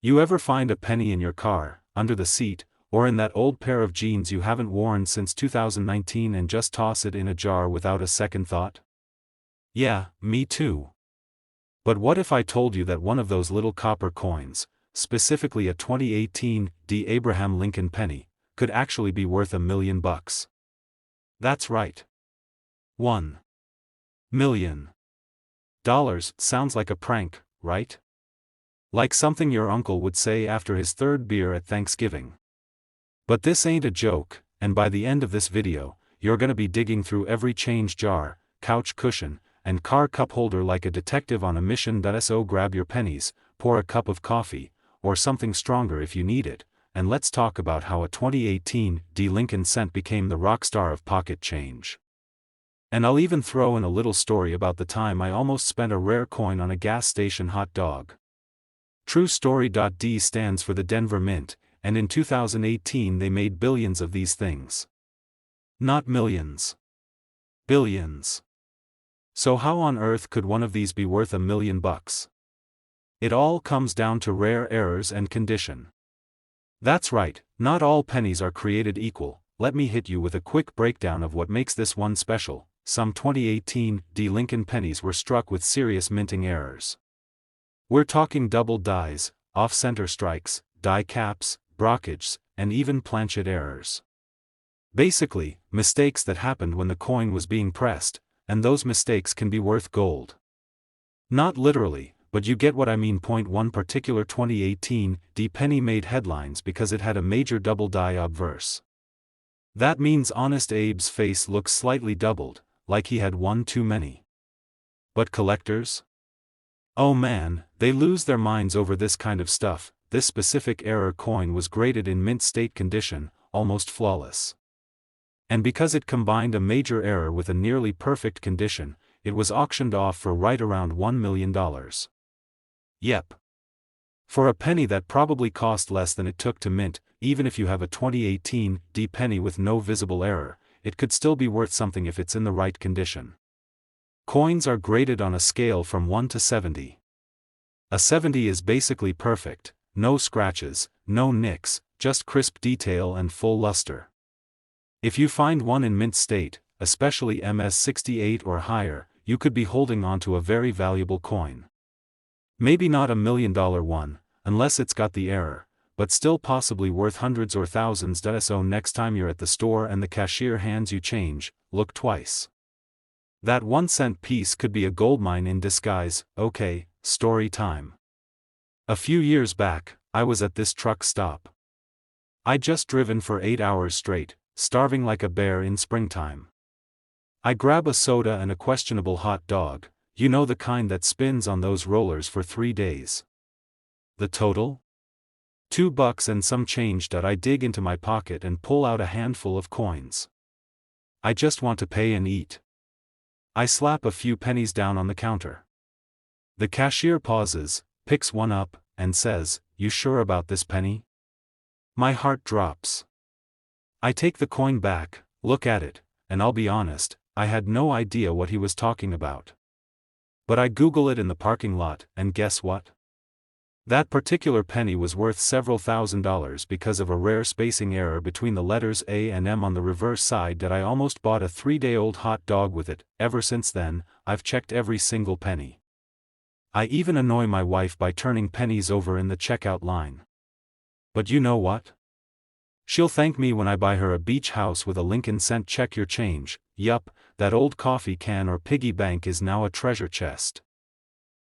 You ever find a penny in your car, under the seat, or in that old pair of jeans you haven't worn since 2019 and just toss it in a jar without a second thought? Yeah, me too. But what if I told you that one of those little copper coins, specifically a 2018 D. Abraham Lincoln penny, could actually be worth $1 million? That's right. $1 million. Sounds like a prank, right? Like something your uncle would say after his third beer at Thanksgiving. But this ain't a joke, and by the end of this video, you're gonna be digging through every change jar, couch cushion, and car cup holder like a detective on a mission. So grab your pennies, pour a cup of coffee, or something stronger if you need it, and let's talk about how a 2018 D. Lincoln cent became the rock star of pocket change. And I'll even throw in a little story about the time I almost spent a rare coin on a gas station hot dog. True story. D stands for the Denver Mint, and in 2018 they made billions of these things. Not millions. Billions. So how on earth could one of these be worth $1 million? It all comes down to rare errors and condition. That's right, not all pennies are created equal. Let me hit you with a quick breakdown of what makes this one special. Some 2018 D. Lincoln pennies were struck with serious minting errors. We're talking double dies, off-center strikes, die caps, brockages, and even planchet errors. Basically, mistakes that happened when the coin was being pressed, and those mistakes can be worth gold. Not literally, but you get what I mean. One particular 2018 D penny made headlines because it had a major double die obverse. That means Honest Abe's face looks slightly doubled, like he had one too many. But collectors? Oh man, they lose their minds over this kind of stuff. This specific error coin was graded in mint state condition, almost flawless. And because it combined a major error with a nearly perfect condition, it was auctioned off for right around $1 million. Yep. For a penny that probably cost less than it took to mint, even if you have a 2018 D penny with no visible error, it could still be worth something if it's in the right condition. Coins are graded on a scale from 1 to 70. A 70 is basically perfect, no scratches, no nicks, just crisp detail and full luster. If you find one in mint state, especially MS68 or higher, you could be holding onto a very valuable coin. Maybe not $1 million one, unless it's got the error, but still possibly worth hundreds or thousands. So next time you're at the store and the cashier hands you change, look twice. That 1-cent piece could be a goldmine in disguise. Okay, story time. A few years back, I was at this truck stop. I'd just driven for 8 hours straight, starving like a bear in springtime. I grab a soda and a questionable hot dog, you know, the kind that spins on those rollers for 3 days. The total? $2 and some change. I dig into my pocket and pull out a handful of coins. I just want to pay and eat. I slap a few pennies down on the counter. The cashier pauses, picks one up, and says, "You sure about this penny?" My heart drops. I take the coin back, look at it, and I'll be honest, I had no idea what he was talking about. But I Google it in the parking lot, and guess what? That particular penny was worth several $1,000s because of a rare spacing error between the letters A and M on the reverse side. I almost bought a 3-day-old hot dog with it. Ever since then, I've checked every single penny. I even annoy my wife by turning pennies over in the checkout line. But you know what? She'll thank me when I buy her a beach house with a Lincoln cent. Check your change. Yup, that old coffee can or piggy bank is now a treasure chest.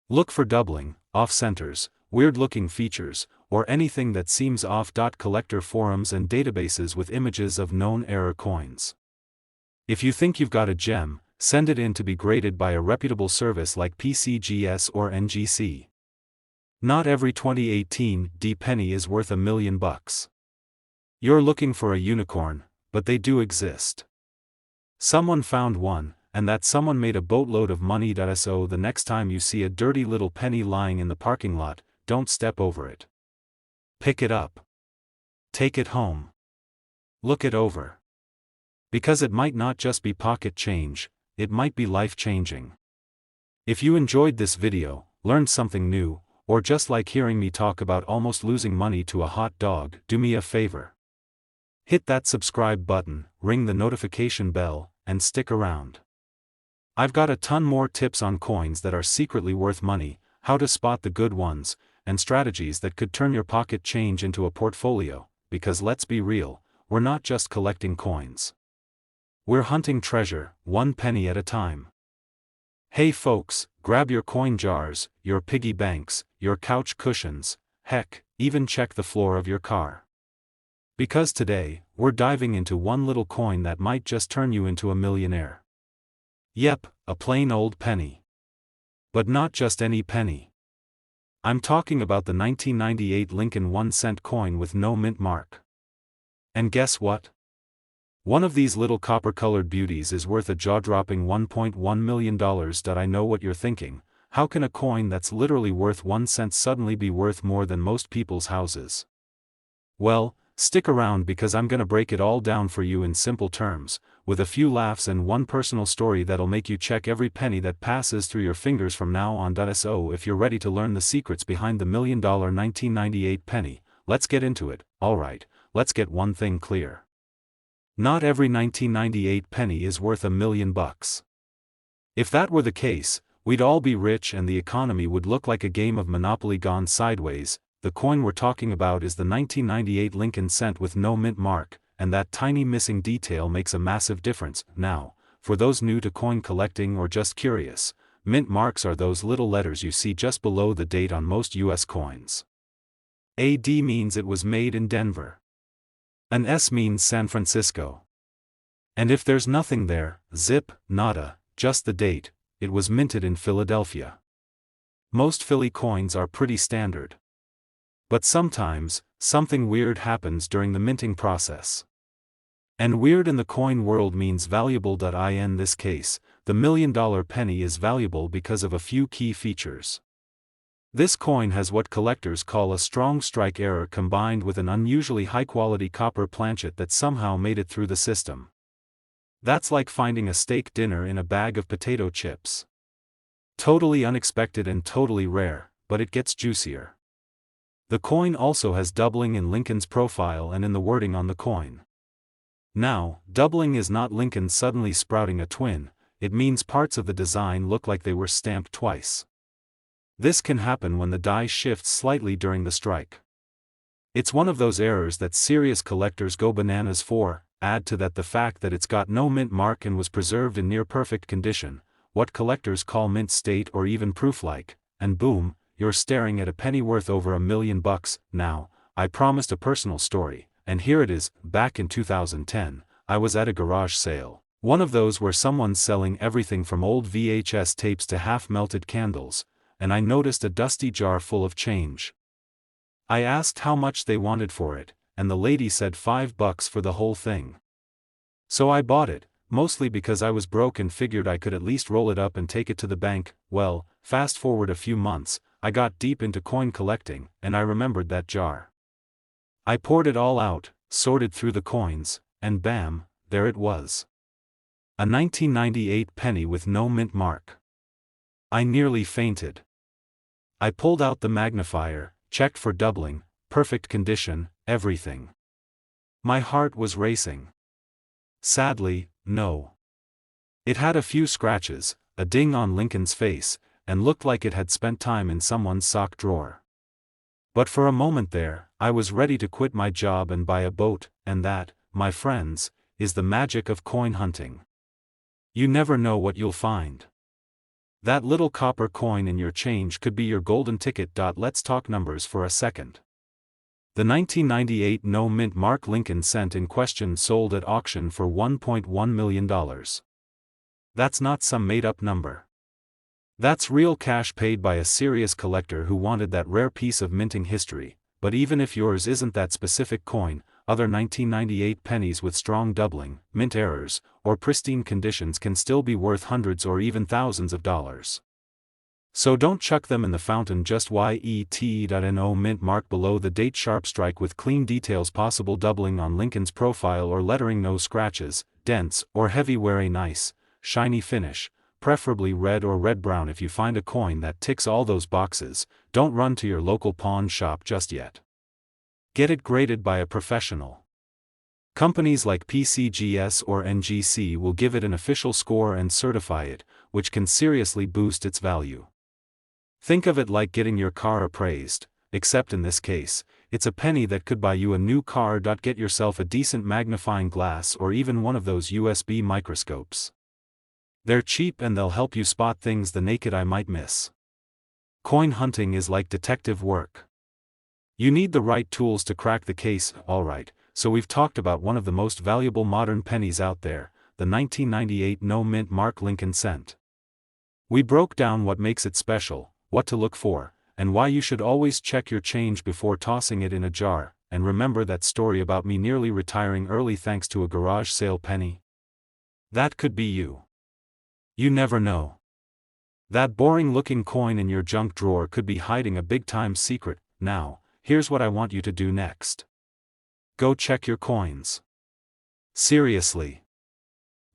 Look for doubling, off-centers, weird-looking features, or anything that seems off. Collector forums and databases with images of known error coins. If you think you've got a gem, send it in to be graded by a reputable service like PCGS or NGC. Not every 2018 D penny is worth $1 million. You're looking for a unicorn, but they do exist. Someone found one, and that someone made a boatload of money. So the next time you see a dirty little penny lying in the parking lot, don't step over it. Pick it up. Take it home. Look it over. Because it might not just be pocket change, it might be life-changing. If you enjoyed this video, learned something new, or just like hearing me talk about almost losing money to a hot dog, do me a favor. Hit that subscribe button, ring the notification bell, and stick around. I've got a ton more tips on coins that are secretly worth money, how to spot the good ones, and strategies that could turn your pocket change into a portfolio, because let's be real, we're not just collecting coins. We're hunting treasure, one penny at a time. Hey folks, grab your coin jars, your piggy banks, your couch cushions, heck, even check the floor of your car. Because today, we're diving into one little coin that might just turn you into a millionaire. Yep, a plain old penny. But not just any penny. I'm talking about the 1998 Lincoln 1-cent coin with no mint mark. And guess what? One of these little copper-colored beauties is worth a jaw-dropping $1.1 million. I know what you're thinking, how can a coin that's literally worth 1 cent suddenly be worth more than most people's houses? Well, stick around because I'm gonna break it all down for you in simple terms, with a few laughs and one personal story that'll make you check every penny that passes through your fingers from now on. So if you're ready to learn the secrets behind the $1 million 1998 penny, let's get into it. Alright, let's get one thing clear. Not every 1998 penny is worth $1 million. If that were the case, we'd all be rich and the economy would look like a game of Monopoly gone sideways. The coin we're talking about is the 1998 Lincoln cent with no mint mark, and that tiny missing detail makes a massive difference. Now, for those new to coin collecting or just curious, mint marks are those little letters you see just below the date on most US coins. AD means it was made in Denver. An S means San Francisco. And if there's nothing there, zip, nada, just the date, it was minted in Philadelphia. Most Philly coins are pretty standard. But sometimes, something weird happens during the minting process. And weird in the coin world means valuable. In this case, the $1 million penny is valuable because of a few key features. This coin has what collectors call a strong strike error combined with an unusually high-quality copper planchet that somehow made it through the system. That's like finding a steak dinner in a bag of potato chips. Totally unexpected and totally rare, but it gets juicier. The coin also has doubling in Lincoln's profile and in the wording on the coin. Now, doubling is not Lincoln suddenly sprouting a twin, it means parts of the design look like they were stamped twice. This can happen when the die shifts slightly during the strike. It's one of those errors that serious collectors go bananas for. Add to that the fact that it's got no mint mark and was preserved in near-perfect condition, what collectors call mint state or even proof-like, and boom, you're staring at a penny worth over $1 million. Now, I promised a personal story, and here it is. Back in 2010, I was at a garage sale, one of those where someone's selling everything from old VHS tapes to half-melted candles, and I noticed a dusty jar full of change. I asked how much they wanted for it, and the lady said $5 for the whole thing. So I bought it, mostly because I was broke and figured I could at least roll it up and take it to the bank. Well, fast forward a few months, I got deep into coin collecting, and I remembered that jar. I poured it all out, sorted through the coins, and bam, there it was. A 1998 penny with no mint mark. I nearly fainted. I pulled out the magnifier, checked for doubling, perfect condition, everything. My heart was racing. Sadly, no. It had a few scratches, a ding on Lincoln's face, and looked like it had spent time in someone's sock drawer. But for a moment there, I was ready to quit my job and buy a boat, and that, my friends, is the magic of coin hunting. You never know what you'll find. That little copper coin in your change could be your golden ticket. Let's talk numbers for a second. The 1998 no mint mark Lincoln cent in question sold at auction for $1.1 million. That's not some made-up number. That's real cash paid by a serious collector who wanted that rare piece of minting history. But even if yours isn't that specific coin, other 1998 pennies with strong doubling, mint errors, or pristine conditions can still be worth hundreds or even thousands of dollars. So don't chuck them in the fountain just yet. No mint mark below the date, sharp strike with clean details, possible doubling on Lincoln's profile or lettering, no scratches, dents, or heavy wear, a nice, shiny finish, preferably red or red-brown. If you find a coin that ticks all those boxes, don't run to your local pawn shop just yet. Get it graded by a professional. Companies like PCGS or NGC will give it an official score and certify it, which can seriously boost its value. Think of it like getting your car appraised, except in this case, it's a penny that could buy you a new car. Get yourself a decent magnifying glass or even one of those USB microscopes. They're cheap and they'll help you spot things the naked eye might miss. Coin hunting is like detective work. You need the right tools to crack the case. Alright, so we've talked about one of the most valuable modern pennies out there, the 1998 no mint mark Lincoln cent. We broke down what makes it special, what to look for, and why you should always check your change before tossing it in a jar. And remember that story about me nearly retiring early thanks to a garage sale penny? That could be you. You never know. That boring-looking coin in your junk drawer could be hiding a big-time secret. Now, here's what I want you to do next. Go check your coins. Seriously.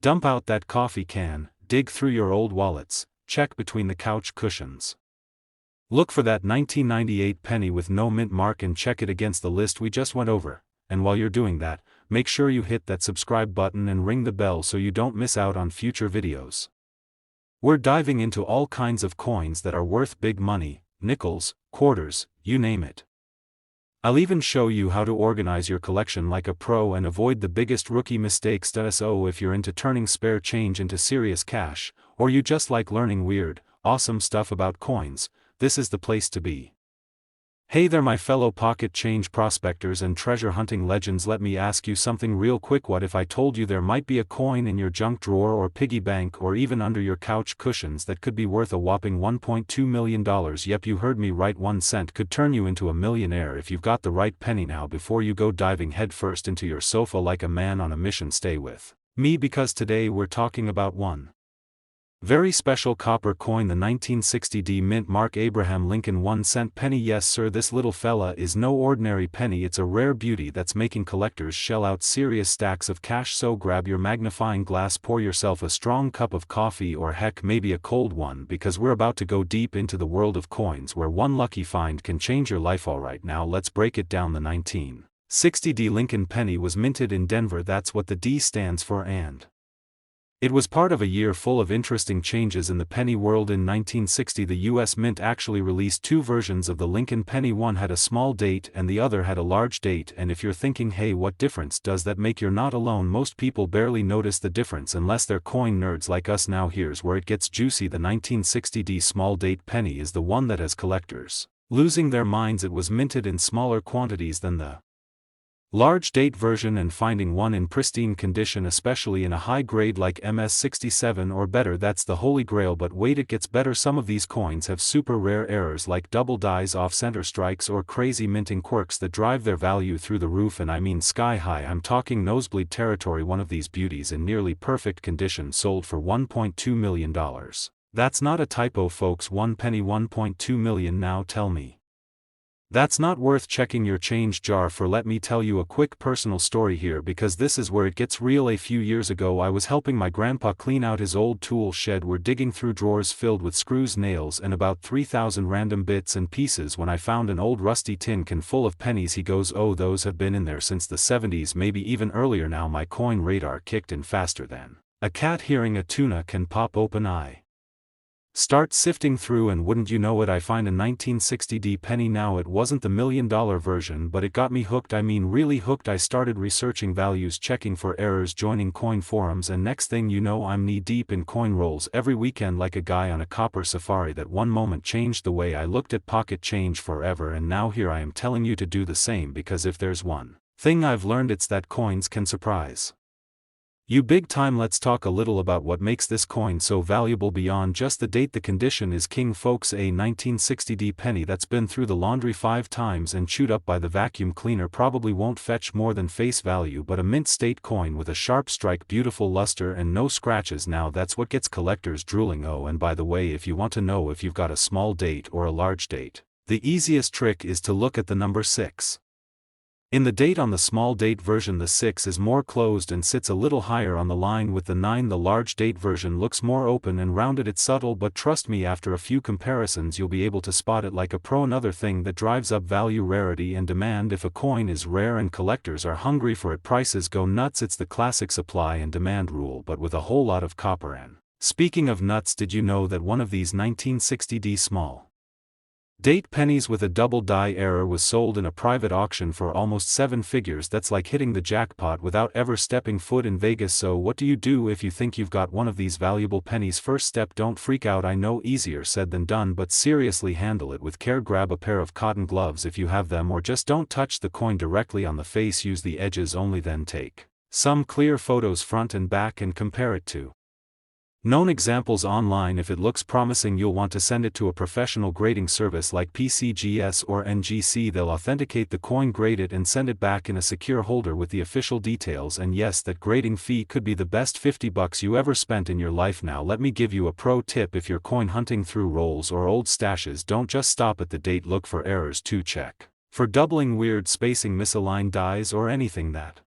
Dump out that coffee can, dig through your old wallets, check between the couch cushions. Look for that 1998 penny with no mint mark and check it against the list we just went over. And while you're doing that, make sure you hit that subscribe button and ring the bell so you don't miss out on future videos. We're diving into all kinds of coins that are worth big money, nickels, quarters, you name it. I'll even show you how to organize your collection like a pro and avoid the biggest rookie mistakes. So if you're into turning spare change into serious cash, or you just like learning weird, awesome stuff about coins, this is the place to be. Hey there my fellow pocket change prospectors and treasure hunting legends, let me ask you something real quick. What if I told you there might be a coin in your junk drawer or piggy bank or even under your couch cushions that could be worth a whopping $1.2 million? Yep, you heard me right, 1 cent could turn you into a millionaire if you've got the right penny. Now before you go diving headfirst into your sofa like a man on a mission, stay with me because today we're talking about one very special copper coin, the 1960 D mint mark Abraham Lincoln 1 cent penny. Yes sir, this little fella is no ordinary penny, it's a rare beauty that's making collectors shell out serious stacks of cash. So grab your magnifying glass, pour yourself a strong cup of coffee or heck maybe a cold one, because we're about to go deep into the world of coins where one lucky find can change your life. Alright, now let's break it down. The 1960 D Lincoln penny was minted in Denver, that's what the D stands for, and it was part of a year full of interesting changes in the penny world. In 1960 the US Mint actually released 2 versions of the Lincoln penny. One had a small date and the other had a large date, and if you're thinking hey what difference does that make, you're not alone. Most people barely notice the difference unless they're coin nerds like us. Now here's where it gets juicy. The 1960 D small date penny is the one that has collectors losing their minds. It was minted in smaller quantities than the large date version, and finding one in pristine condition, especially in a high grade like MS67 or better, that's the holy grail. But wait, it gets better. Some of these coins have super rare errors like double dies, off-center strikes, or crazy minting quirks that drive their value through the roof, and I mean sky high. I'm talking nosebleed territory. One of these beauties in nearly perfect condition sold for $1.2 million. That's not a typo folks, 1 penny, $1.2 million. Now tell me that's not worth checking your change jar for. Let me tell you a quick personal story here, because this is where it gets real. A few years ago I was helping my grandpa clean out his old tool shed. We're digging through drawers filled with screws, nails, and about 3,000 random bits and pieces when I found an old rusty tin can full of pennies. He goes, oh, those have been in there since the 70s, maybe even earlier. Now my coin radar kicked in faster than a cat hearing a tuna can pop open. I start sifting through, and wouldn't you know it, I find a 1960 D penny. Now it wasn't the $1 million version, but it got me hooked. I mean really hooked. I started researching values, checking for errors, joining coin forums, and next thing you know I'm knee deep in coin rolls every weekend like a guy on a copper safari. That one moment changed the way I looked at pocket change forever, and now here I am telling you to do the same, because if there's one thing I've learned, it's that coins can surprise you big time. Let's talk a little about what makes this coin so valuable beyond just the date. The condition is king folks. A 1960 D penny that's been through the laundry 5 times and chewed up by the vacuum cleaner probably won't fetch more than face value, but a mint state coin with a sharp strike, beautiful luster, and no scratches, now that's what gets collectors drooling. Oh, and by the way, if you want to know if you've got a small date or a large date, the easiest trick is to look at the number 6. In the date on the small date version the 6 is more closed and sits a little higher on the line with the 9. The large date version looks more open and rounded. It's subtle, but trust me, after a few comparisons you'll be able to spot it like a pro. Another thing that drives up value: rarity and demand. If a coin is rare and collectors are hungry for it, prices go nuts. It's the classic supply and demand rule, but with a whole lot of copper in. Speaking of nuts, did you know that one of these 1960D small date pennies with a double die error was sold in a private auction for almost 7 figures? That's like hitting the jackpot without ever stepping foot in Vegas. So what do you do if you think you've got one of these valuable pennies? First step, don't freak out. I know, easier said than done, but seriously, handle it with care. Grab a pair of cotton gloves if you have them, or just don't touch the coin directly on the face. Use the edges only. Then take some clear photos front and back and compare it to known examples online. If it looks promising, you'll want to send it to a professional grading service like PCGS or NGC. They'll authenticate the coin, grade it, and send it back in a secure holder with the official details. And yes, that grading fee could be the best $50 you ever spent in your life. Now let me give you a pro tip. If you're coin hunting through rolls or old stashes, don't just stop at the date. Look for errors too. Check for doubling, weird spacing, misaligned dies, or anything that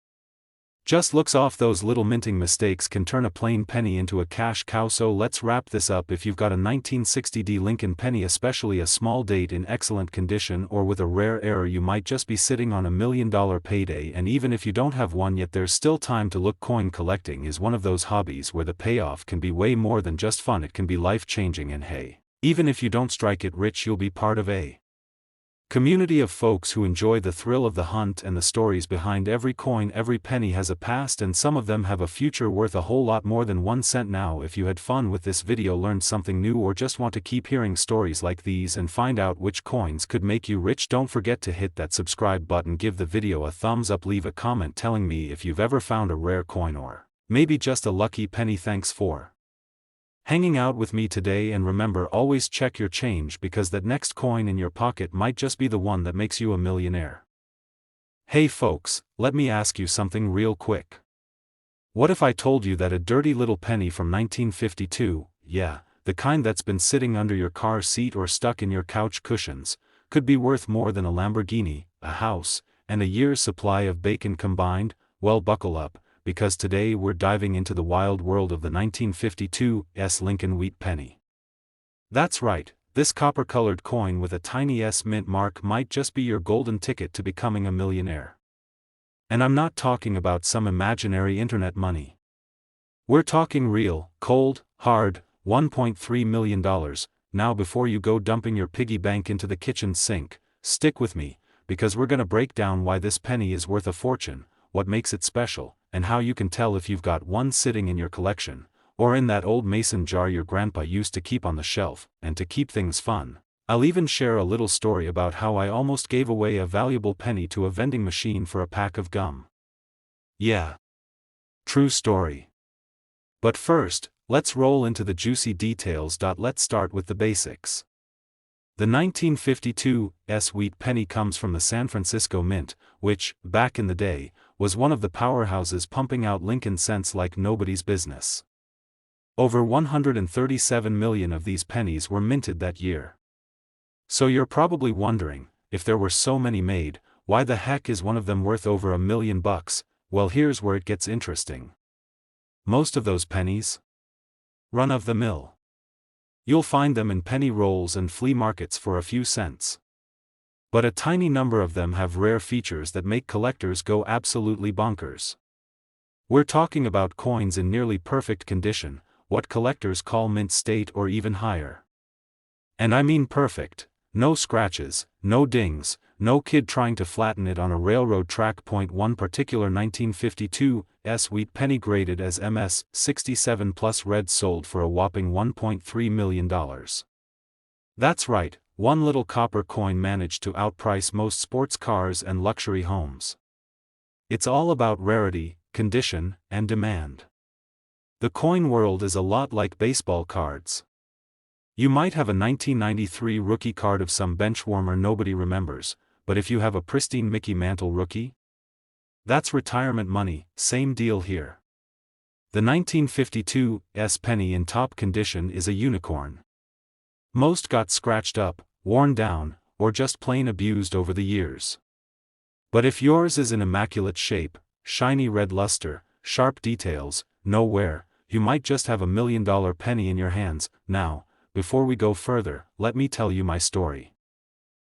just looks off. Those little minting mistakes can turn a plain penny into a cash cow. So let's wrap this up. If you've got a 1960D Lincoln penny, especially a small date, in excellent condition or with a rare error, you might just be sitting on $1 million payday. And even if you don't have one yet, there's still time to look. Coin collecting is one of those hobbies where the payoff can be way more than just fun. It can be life-changing, and hey, even if you don't strike it rich, you'll be part of a community of folks who enjoy the thrill of the hunt and the stories behind every coin. Every penny has a past, and some of them have a future worth a whole lot more than 1 cent. Now, if you had fun with this video, learned something new, or just want to keep hearing stories like these and find out which coins could make you rich, don't forget to hit that subscribe button, give the video a thumbs up, leave a comment telling me if you've ever found a rare coin or maybe just a lucky penny. Thanks for hanging out with me today, and remember, always check your change, because that next coin in your pocket might just be the one that makes you a millionaire. Hey folks, let me ask you something real quick. What if I told you that a dirty little penny from 1952, yeah, the kind that's been sitting under your car seat or stuck in your couch cushions, could be worth more than a Lamborghini, a house, and a year's supply of bacon combined? Well, buckle up, because today we're diving into the wild world of the 1952 Lincoln wheat penny. That's right, this copper-colored coin with a tiny S mint mark might just be your golden ticket to becoming a millionaire. And I'm not talking about some imaginary internet money. We're talking real, cold, hard, $1.3 million. Now, before you go dumping your piggy bank into the kitchen sink, stick with me, because we're gonna break down why this penny is worth a fortune, what makes it special, and how you can tell if you've got one sitting in your collection, or in that old mason jar your grandpa used to keep on the shelf. And to keep things fun, I'll even share a little story about how I almost gave away a valuable penny to a vending machine for a pack of gum. Yeah, true story. But first, let's roll into the juicy details. Let's start with the basics. The 1952 wheat penny comes from the San Francisco Mint, which, back in the day, was one of the powerhouses pumping out Lincoln cents like nobody's business. Over 137 million of these pennies were minted that year. So you're probably wondering, if there were so many made, why the heck is one of them worth over $1 million? Well, here's where it gets interesting. Most of those pennies? Run-of-the-mill. You'll find them in penny rolls and flea markets for a few cents. But a tiny number of them have rare features that make collectors go absolutely bonkers. We're talking about coins in nearly perfect condition, what collectors call mint state or even higher. And I mean perfect, no scratches, no dings, no kid trying to flatten it on a railroad track. One particular 1952 wheat penny graded as MS 67 plus red sold for a whopping $1.3 million. That's right, one little copper coin managed to outprice most sports cars and luxury homes. It's all about rarity, condition, and demand. The coin world is a lot like baseball cards. You might have a 1993 rookie card of some benchwarmer nobody remembers, but if you have a pristine Mickey Mantle rookie, that's retirement money. Same deal here. The 1952 penny in top condition is a unicorn. Most got scratched up, worn down, or just plain abused over the years. But if yours is in immaculate shape, shiny red luster, sharp details, no wear, you might just have $1 million penny in your hands. Now, before we go further, let me tell you my story.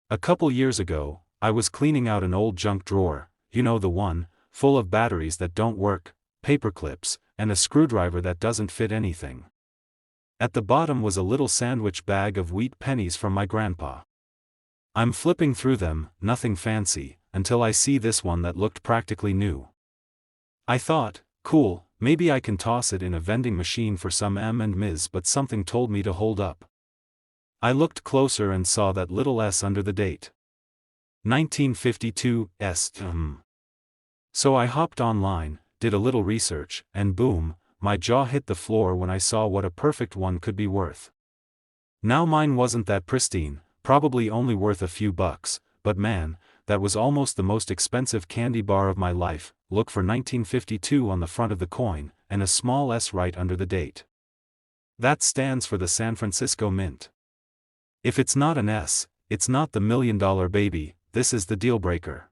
A couple years ago, I was cleaning out an old junk drawer, you know the one, full of batteries that don't work, paper clips, and a screwdriver that doesn't fit anything. At the bottom was a little sandwich bag of wheat pennies from my grandpa. I'm flipping through them, nothing fancy, until I see this one that looked practically new. I thought, cool, maybe I can toss it in a vending machine for some M&Ms, but something told me to hold up. I looked closer and saw that little S under the date. 1952, S. So I hopped online, did a little research, and boom, my jaw hit the floor when I saw what a perfect one could be worth. Now mine wasn't that pristine, probably only worth a few bucks, but man, that was almost the most expensive candy bar of my life. Look for 1952 on the front of the coin, and a small S right under the date. That stands for the San Francisco Mint. If it's not an S, it's not the $1 million baby. This is the deal breaker.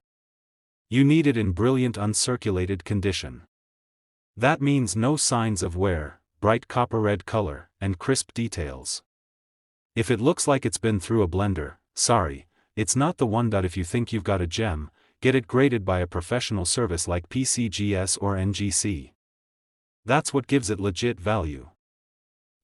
You need it in brilliant uncirculated condition. That means no signs of wear, bright copper red color, and crisp details. If it looks like it's been through a blender, sorry, it's not the one. If you think you've got a gem, get it graded by a professional service like PCGS or NGC. That's what gives it legit value.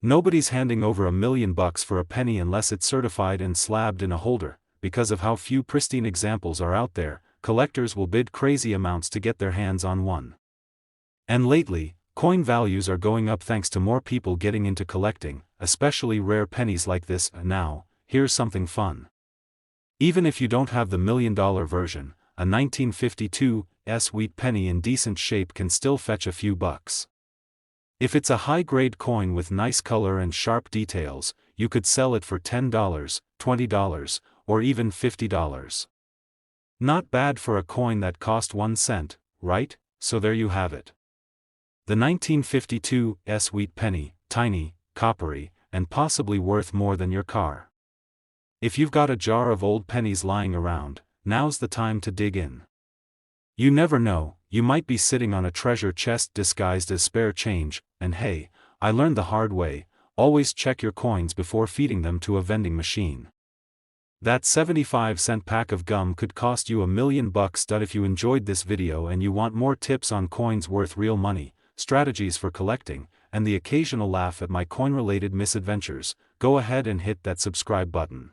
Nobody's handing over $1 million for a penny unless it's certified and slabbed in a holder. Because of how few pristine examples are out there, collectors will bid crazy amounts to get their hands on one. And lately, coin values are going up thanks to more people getting into collecting, especially rare pennies like this. Now, here's something fun. Even if you don't have the $1 million version, a 1952 S wheat penny in decent shape can still fetch a few bucks. If it's a high-grade coin with nice color and sharp details, you could sell it for $10, $20, or even $50. Not bad for a coin that cost 1 cent, right? So there you have it. The 1952 S wheat penny, tiny, coppery, and possibly worth more than your car. If you've got a jar of old pennies lying around, now's the time to dig in. You never know, you might be sitting on a treasure chest disguised as spare change, and hey, I learned the hard way, always check your coins before feeding them to a vending machine. That 75-cent pack of gum could cost you $1 million. If you enjoyed this video and you want more tips on coins worth real money, strategies for collecting, and the occasional laugh at my coin-related misadventures, go ahead and hit that subscribe button.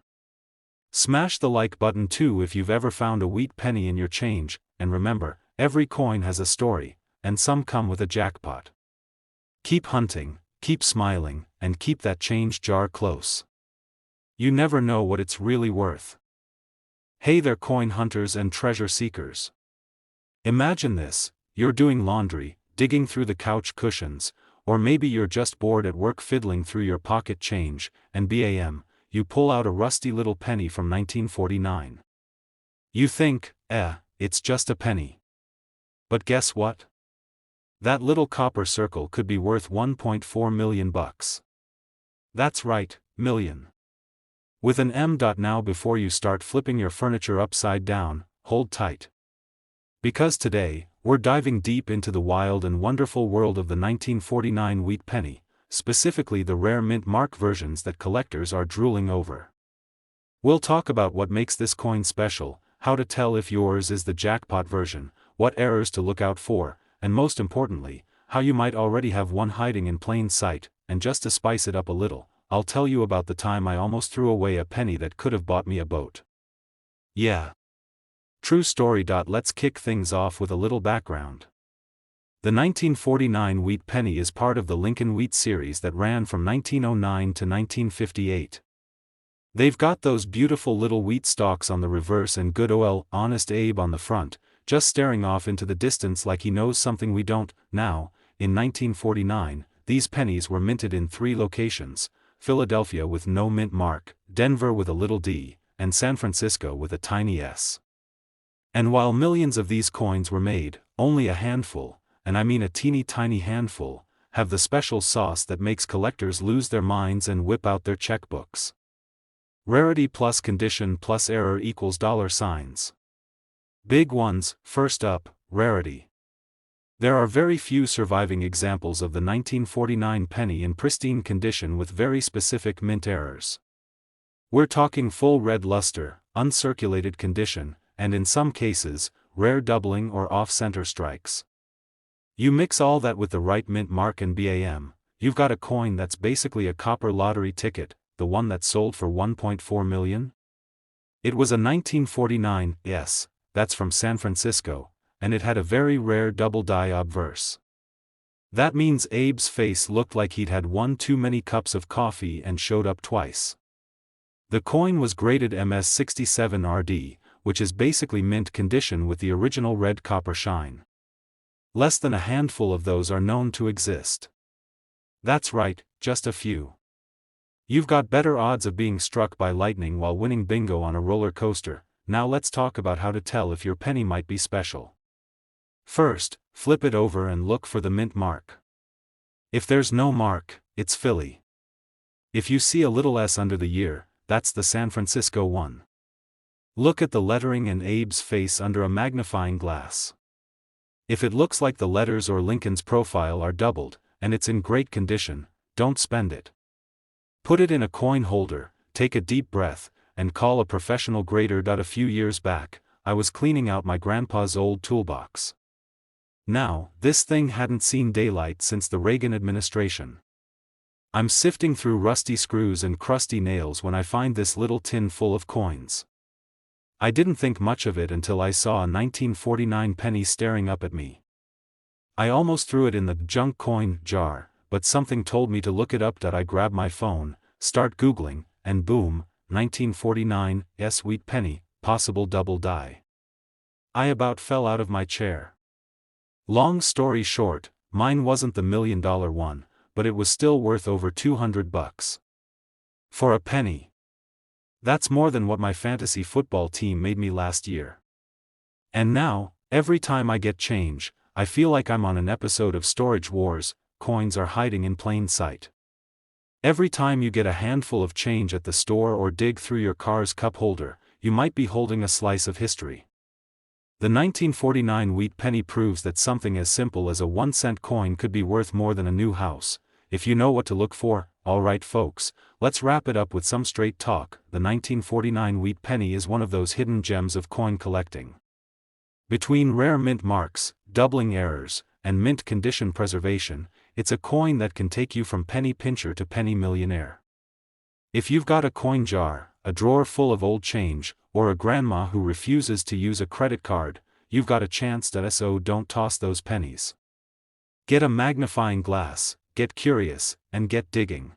Smash the like button too if you've ever found a wheat penny in your change, and remember, every coin has a story, and some come with a jackpot. Keep hunting, keep smiling, and keep that change jar close. You never know what it's really worth. Hey there, coin hunters and treasure seekers. Imagine this: you're doing laundry, digging through the couch cushions, or maybe you're just bored at work fiddling through your pocket change, and bam, you pull out a rusty little penny from 1949. You think, it's just a penny. But guess what? That little copper circle could be worth $1.4 million. That's right, million. With an M. Now before you start flipping your furniture upside down, hold tight. Because today, we're diving deep into the wild and wonderful world of the 1949 wheat penny, specifically the rare mint mark versions that collectors are drooling over. We'll talk about what makes this coin special, how to tell if yours is the jackpot version, what errors to look out for, and most importantly, how you might already have one hiding in plain sight. And just to spice it up a little, I'll tell you about the time I almost threw away a penny that could have bought me a boat. Yeah. True story. Let's kick things off with a little background. The 1949 wheat penny is part of the Lincoln Wheat series that ran from 1909 to 1958. They've got those beautiful little wheat stalks on the reverse and good old Honest Abe on the front, just staring off into the distance like he knows something we don't. Now, in 1949, these pennies were minted in 3 locations: Philadelphia with no mint mark, Denver with a little d, and San Francisco with a tiny s. And while millions of these coins were made, only a handful, and I mean a teeny tiny handful, have the special sauce that makes collectors lose their minds and whip out their checkbooks. Rarity plus condition plus error equals $. Big ones. First up, rarity. There are very few surviving examples of the 1949 penny in pristine condition with very specific mint errors. We're talking full red luster, uncirculated condition, and in some cases, rare doubling or off-center strikes. You mix all that with the right mint mark and BAM, you've got a coin that's basically a copper lottery ticket, the one that sold for $1.4 million? It was a 1949, yes, that's from San Francisco, and it had a very rare double die obverse. That means Abe's face looked like he'd had one too many cups of coffee and showed up twice. The coin was graded MS67RD, which is basically mint condition with the original red copper shine. Less than a handful of those are known to exist. That's right, just a few. You've got better odds of being struck by lightning while winning bingo on a roller coaster. Now let's talk about how to tell if your penny might be special. First, flip it over and look for the mint mark. If there's no mark, it's Philly. If you see a little S under the year, that's the San Francisco one. Look at the lettering and Abe's face under a magnifying glass. If it looks like the letters or Lincoln's profile are doubled, and it's in great condition, don't spend it. Put it in a coin holder, take a deep breath, and call a professional grader. A few years back, I was cleaning out my grandpa's old toolbox. Now, this thing hadn't seen daylight since the Reagan administration. I'm sifting through rusty screws and crusty nails when I find this little tin full of coins. I didn't think much of it until I saw a 1949 penny staring up at me. I almost threw it in the junk coin jar, but something told me to look it up. I grab my phone, start Googling, and boom, 1949, sweet penny, possible double die. I about fell out of my chair. Long story short, mine wasn't the $1 million one, but it was still worth over $200. For a penny. That's more than what my fantasy football team made me last year. And now, every time I get change, I feel like I'm on an episode of Storage Wars. Coins are hiding in plain sight. Every time you get a handful of change at the store or dig through your car's cup holder, you might be holding a slice of history. The 1949 wheat penny proves that something as simple as a 1-cent coin could be worth more than a new house, if you know what to look for. Alright folks, let's wrap it up with some straight talk. The 1949 wheat penny is one of those hidden gems of coin collecting. Between rare mint marks, doubling errors, and mint condition preservation, it's a coin that can take you from penny pincher to penny millionaire. If you've got a coin jar, a drawer full of old change, or a grandma who refuses to use a credit card, you've got a chance. So don't toss those pennies. Get a magnifying glass, get curious, and get digging.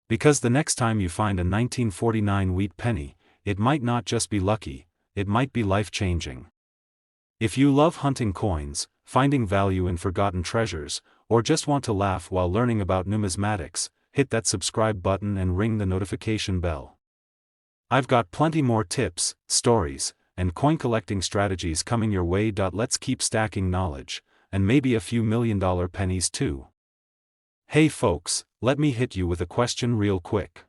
Because the next time you find a 1949 wheat penny, it might not just be lucky, it might be life-changing. If you love hunting coins, finding value in forgotten treasures, or just want to laugh while learning about numismatics, hit that subscribe button and ring the notification bell. I've got plenty more tips, stories, and coin collecting strategies coming your way. Let's keep stacking knowledge, and maybe a few $1 million pennies too. Hey folks, let me hit you with a question real quick.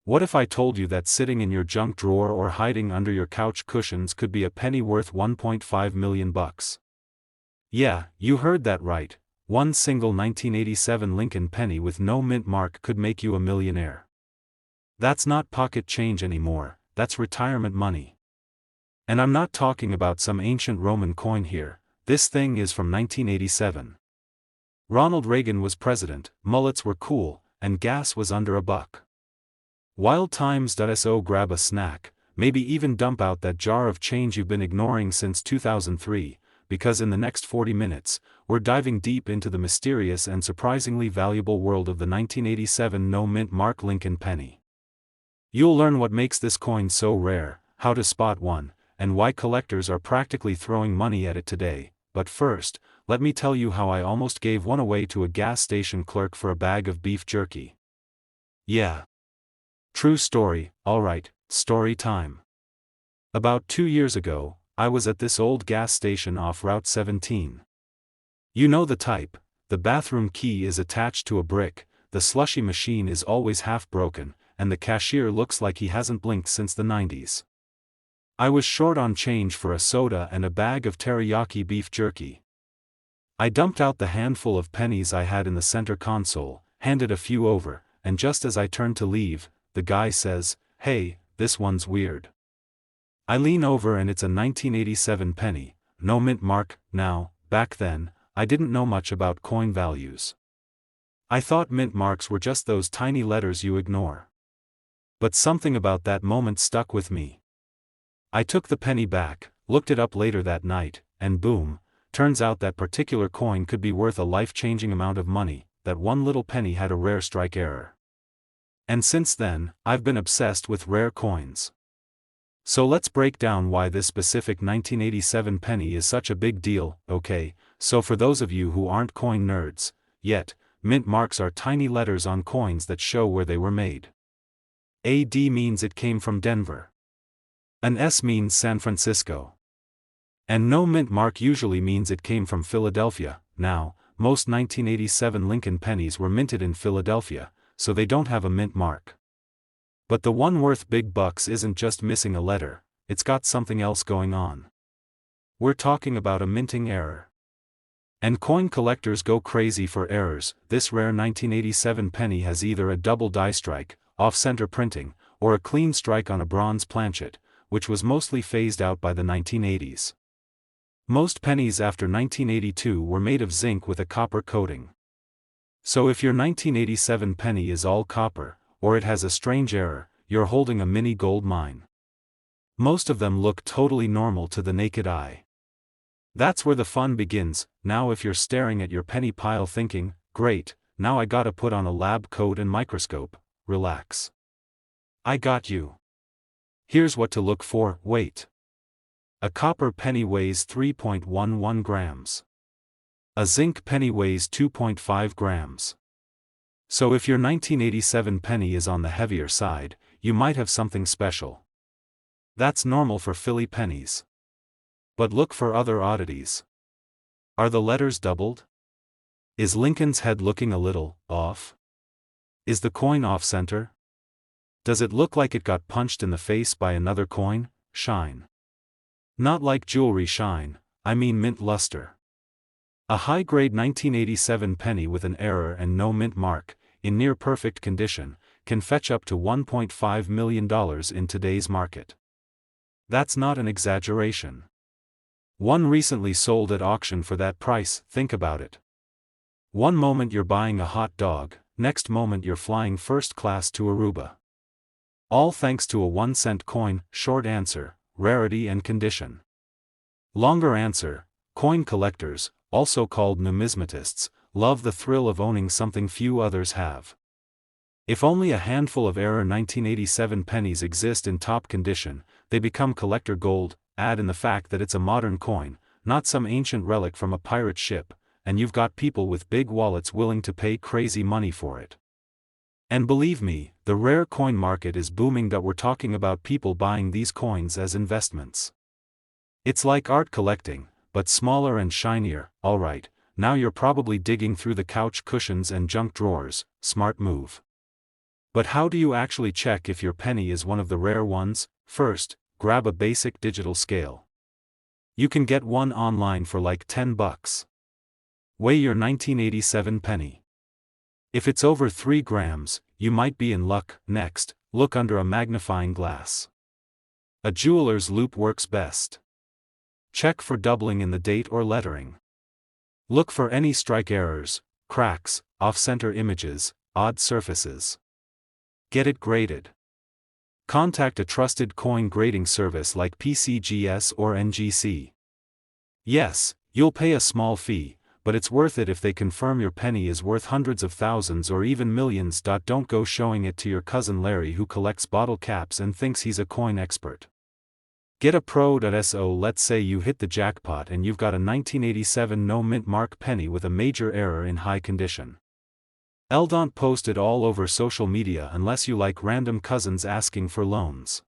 What if I told you that sitting in your junk drawer or hiding under your couch cushions could be a penny worth $1.5 million? Yeah, you heard that right. One single 1987 Lincoln penny with no mint mark could make you a millionaire. That's not pocket change anymore, that's retirement money. And I'm not talking about some ancient Roman coin here, this thing is from 1987. Ronald Reagan was president, mullets were cool, and gas was under $1. Wild times. So grab a snack, maybe even dump out that jar of change you've been ignoring since 2003, because in the next 40 minutes, we're diving deep into the mysterious and surprisingly valuable world of the 1987 no mint mark Lincoln penny. You'll learn what makes this coin so rare, how to spot one, and why collectors are practically throwing money at it today. But first, let me tell you how I almost gave one away to a gas station clerk for a bag of beef jerky. Yeah. True story. Alright, story time. About 2 years ago, I was at this old gas station off Route 17. You know the type, the bathroom key is attached to a brick, the slushy machine is always half broken, and the cashier looks like he hasn't blinked since the 90s. I was short on change for a soda and a bag of teriyaki beef jerky. I dumped out the handful of pennies I had in the center console, handed a few over, and just as I turned to leave, the guy says, "Hey, this one's weird." I lean over and it's a 1987 penny, no mint mark. Now, back then, I didn't know much about coin values. I thought mint marks were just those tiny letters you ignore. But something about that moment stuck with me. I took the penny back, looked it up later that night, and boom, turns out that particular coin could be worth a life-changing amount of money. That one little penny had a rare strike error. And since then, I've been obsessed with rare coins. So let's break down why this specific 1987 penny is such a big deal. Okay, so for those of you who aren't coin nerds yet, mint marks are tiny letters on coins that show where they were made. A D means it came from Denver. An S means San Francisco. And no mint mark usually means it came from Philadelphia. Now, most 1987 Lincoln pennies were minted in Philadelphia, so they don't have a mint mark. But the one worth big bucks isn't just missing a letter, it's got something else going on. We're talking about a minting error. And coin collectors go crazy for errors. This rare 1987 penny has either a double die strike, off-center printing, or a clean strike on a bronze planchet, which was mostly phased out by the 1980s. Most pennies after 1982 were made of zinc with a copper coating. So if your 1987 penny is all copper, or it has a strange error, you're holding a mini gold mine. Most of them look totally normal to the naked eye. That's where the fun begins. Now if you're staring at your penny pile thinking, "Great, now I gotta put on a lab coat and microscope," relax. I got you. Here's what to look for. Weight. A copper penny weighs 3.11 grams. A zinc penny weighs 2.5 grams. So if your 1987 penny is on the heavier side, you might have something special. That's normal for Philly pennies. But look for other oddities. Are the letters doubled? Is Lincoln's head looking a little off? Is the coin off-center? Does it look like it got punched in the face by another coin? Shine. Not like jewelry shine, I mean mint luster. A high-grade 1987 penny with an error and no mint mark, in near-perfect condition, can fetch up to $1.5 million in today's market. That's not an exaggeration. One recently sold at auction for that price. Think about it. One moment you're buying a hot dog, next moment you're flying first class to Aruba. All thanks to a 1-cent coin. Short answer, rarity and condition. Longer answer, coin collectors, also called numismatists, love the thrill of owning something few others have. If only a handful of error 1987 pennies exist in top condition, they become collector gold. Add in the fact that it's a modern coin, not some ancient relic from a pirate ship, and you've got people with big wallets willing to pay crazy money for it. And believe me, the rare coin market is booming. That we're talking about people buying these coins as investments. It's like art collecting, but smaller and shinier. Alright, now you're probably digging through the couch cushions and junk drawers. Smart move. But how do you actually check if your penny is one of the rare ones? First, grab a basic digital scale. You can get one online for like $10. Weigh your 1987 penny. If it's over 3 grams, you might be in luck. Next, look under a magnifying glass. A jeweler's loupe works best. Check for doubling in the date or lettering. Look for any strike errors, cracks, off-center images, odd surfaces. Get it graded. Contact a trusted coin grading service like PCGS or NGC. Yes, you'll pay a small fee, but it's worth it if they confirm your penny is worth hundreds of thousands or even millions. Don't go showing it to your cousin Larry who collects bottle caps and thinks he's a coin expert. Get a pro.so. Let's say you hit the jackpot and you've got a 1987 no mint mark penny with a major error in high condition. Don't post it all over social media unless you like random cousins asking for loans.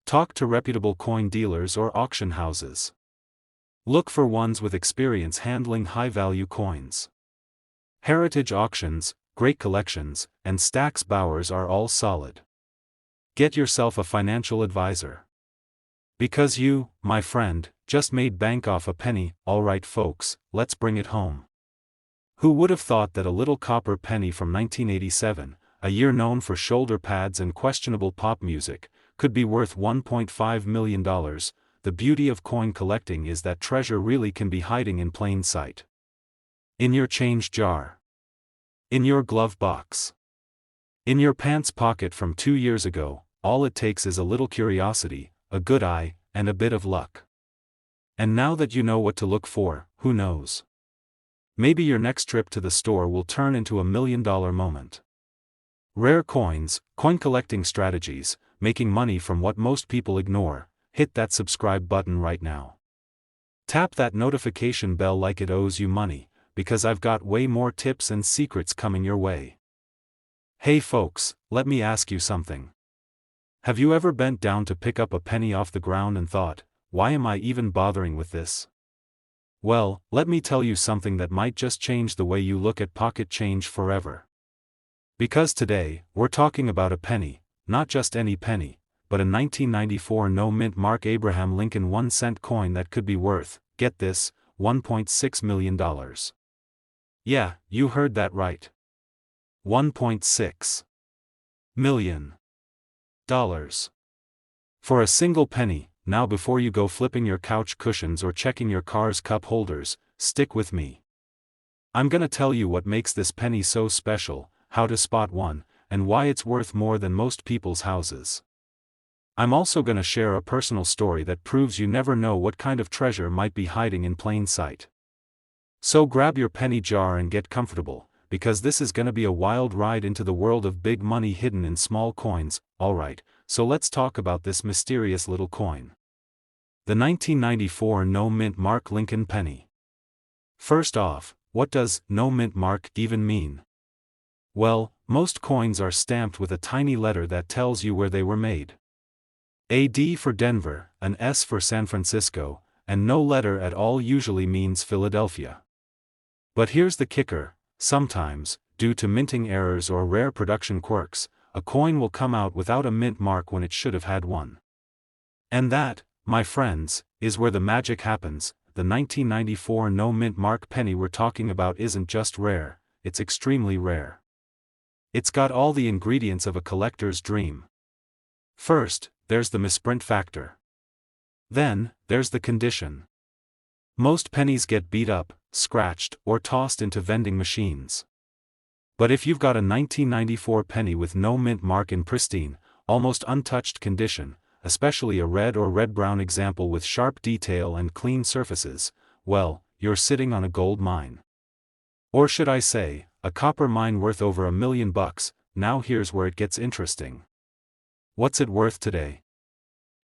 Talk to reputable coin dealers or auction houses. Look for ones with experience handling high-value coins. Heritage Auctions, Great Collections, and Stax Bowers are all solid. Get yourself a financial advisor. Because you, my friend, just made bank off a penny. Alright folks, let's bring it home. Who would have thought that a little copper penny from 1987, a year known for shoulder pads and questionable pop music, could be worth $1.5 million? The beauty of coin collecting is that treasure really can be hiding in plain sight. In your change jar. In your glove box. In your pants pocket from 2 years ago. All it takes is a little curiosity, a good eye, and a bit of luck. And now that you know what to look for, who knows? Maybe your next trip to the store will turn into $1 million moment. Rare coins, coin collecting strategies, making money from what most people ignore. Hit that subscribe button right now. Tap that notification bell like it owes you money, because I've got way more tips and secrets coming your way. Hey folks, let me ask you something. Have you ever bent down to pick up a penny off the ground and thought, why am I even bothering with this? Well, let me tell you something that might just change the way you look at pocket change forever. Because today, we're talking about a penny, not just any penny, but a 1994 no-mint Mark Abraham Lincoln 1-cent coin that could be worth, get this, $1.6 million. Yeah, you heard that right. $1.6 million. For a single penny. Now before you go flipping your couch cushions or checking your car's cup holders, stick with me. I'm gonna tell you what makes this penny so special, how to spot one, and why it's worth more than most people's houses. I'm also gonna share a personal story that proves you never know what kind of treasure might be hiding in plain sight. So grab your penny jar and get comfortable, because this is gonna be a wild ride into the world of big money hidden in small coins. Alright, so let's talk about this mysterious little coin. The 1994 no-mint Mark Lincoln penny. First off, what does no-mint mark even mean? Well, most coins are stamped with a tiny letter that tells you where they were made. A D for Denver, an S for San Francisco, and no letter at all usually means Philadelphia. But here's the kicker, sometimes, due to minting errors or rare production quirks, a coin will come out without a mint mark when it should have had one. And that, my friends, is where the magic happens. The 1994 no-mint Mark penny we're talking about isn't just rare, it's extremely rare. It's got all the ingredients of a collector's dream. First, there's the misprint factor. Then, there's the condition. Most pennies get beat up, scratched, or tossed into vending machines. But if you've got a 1994 penny with no mint mark in pristine, almost untouched condition, especially a red or red-brown example with sharp detail and clean surfaces, well, you're sitting on a gold mine. Or should I say, a copper mine worth over $1 million. Now here's where it gets interesting. What's it worth today?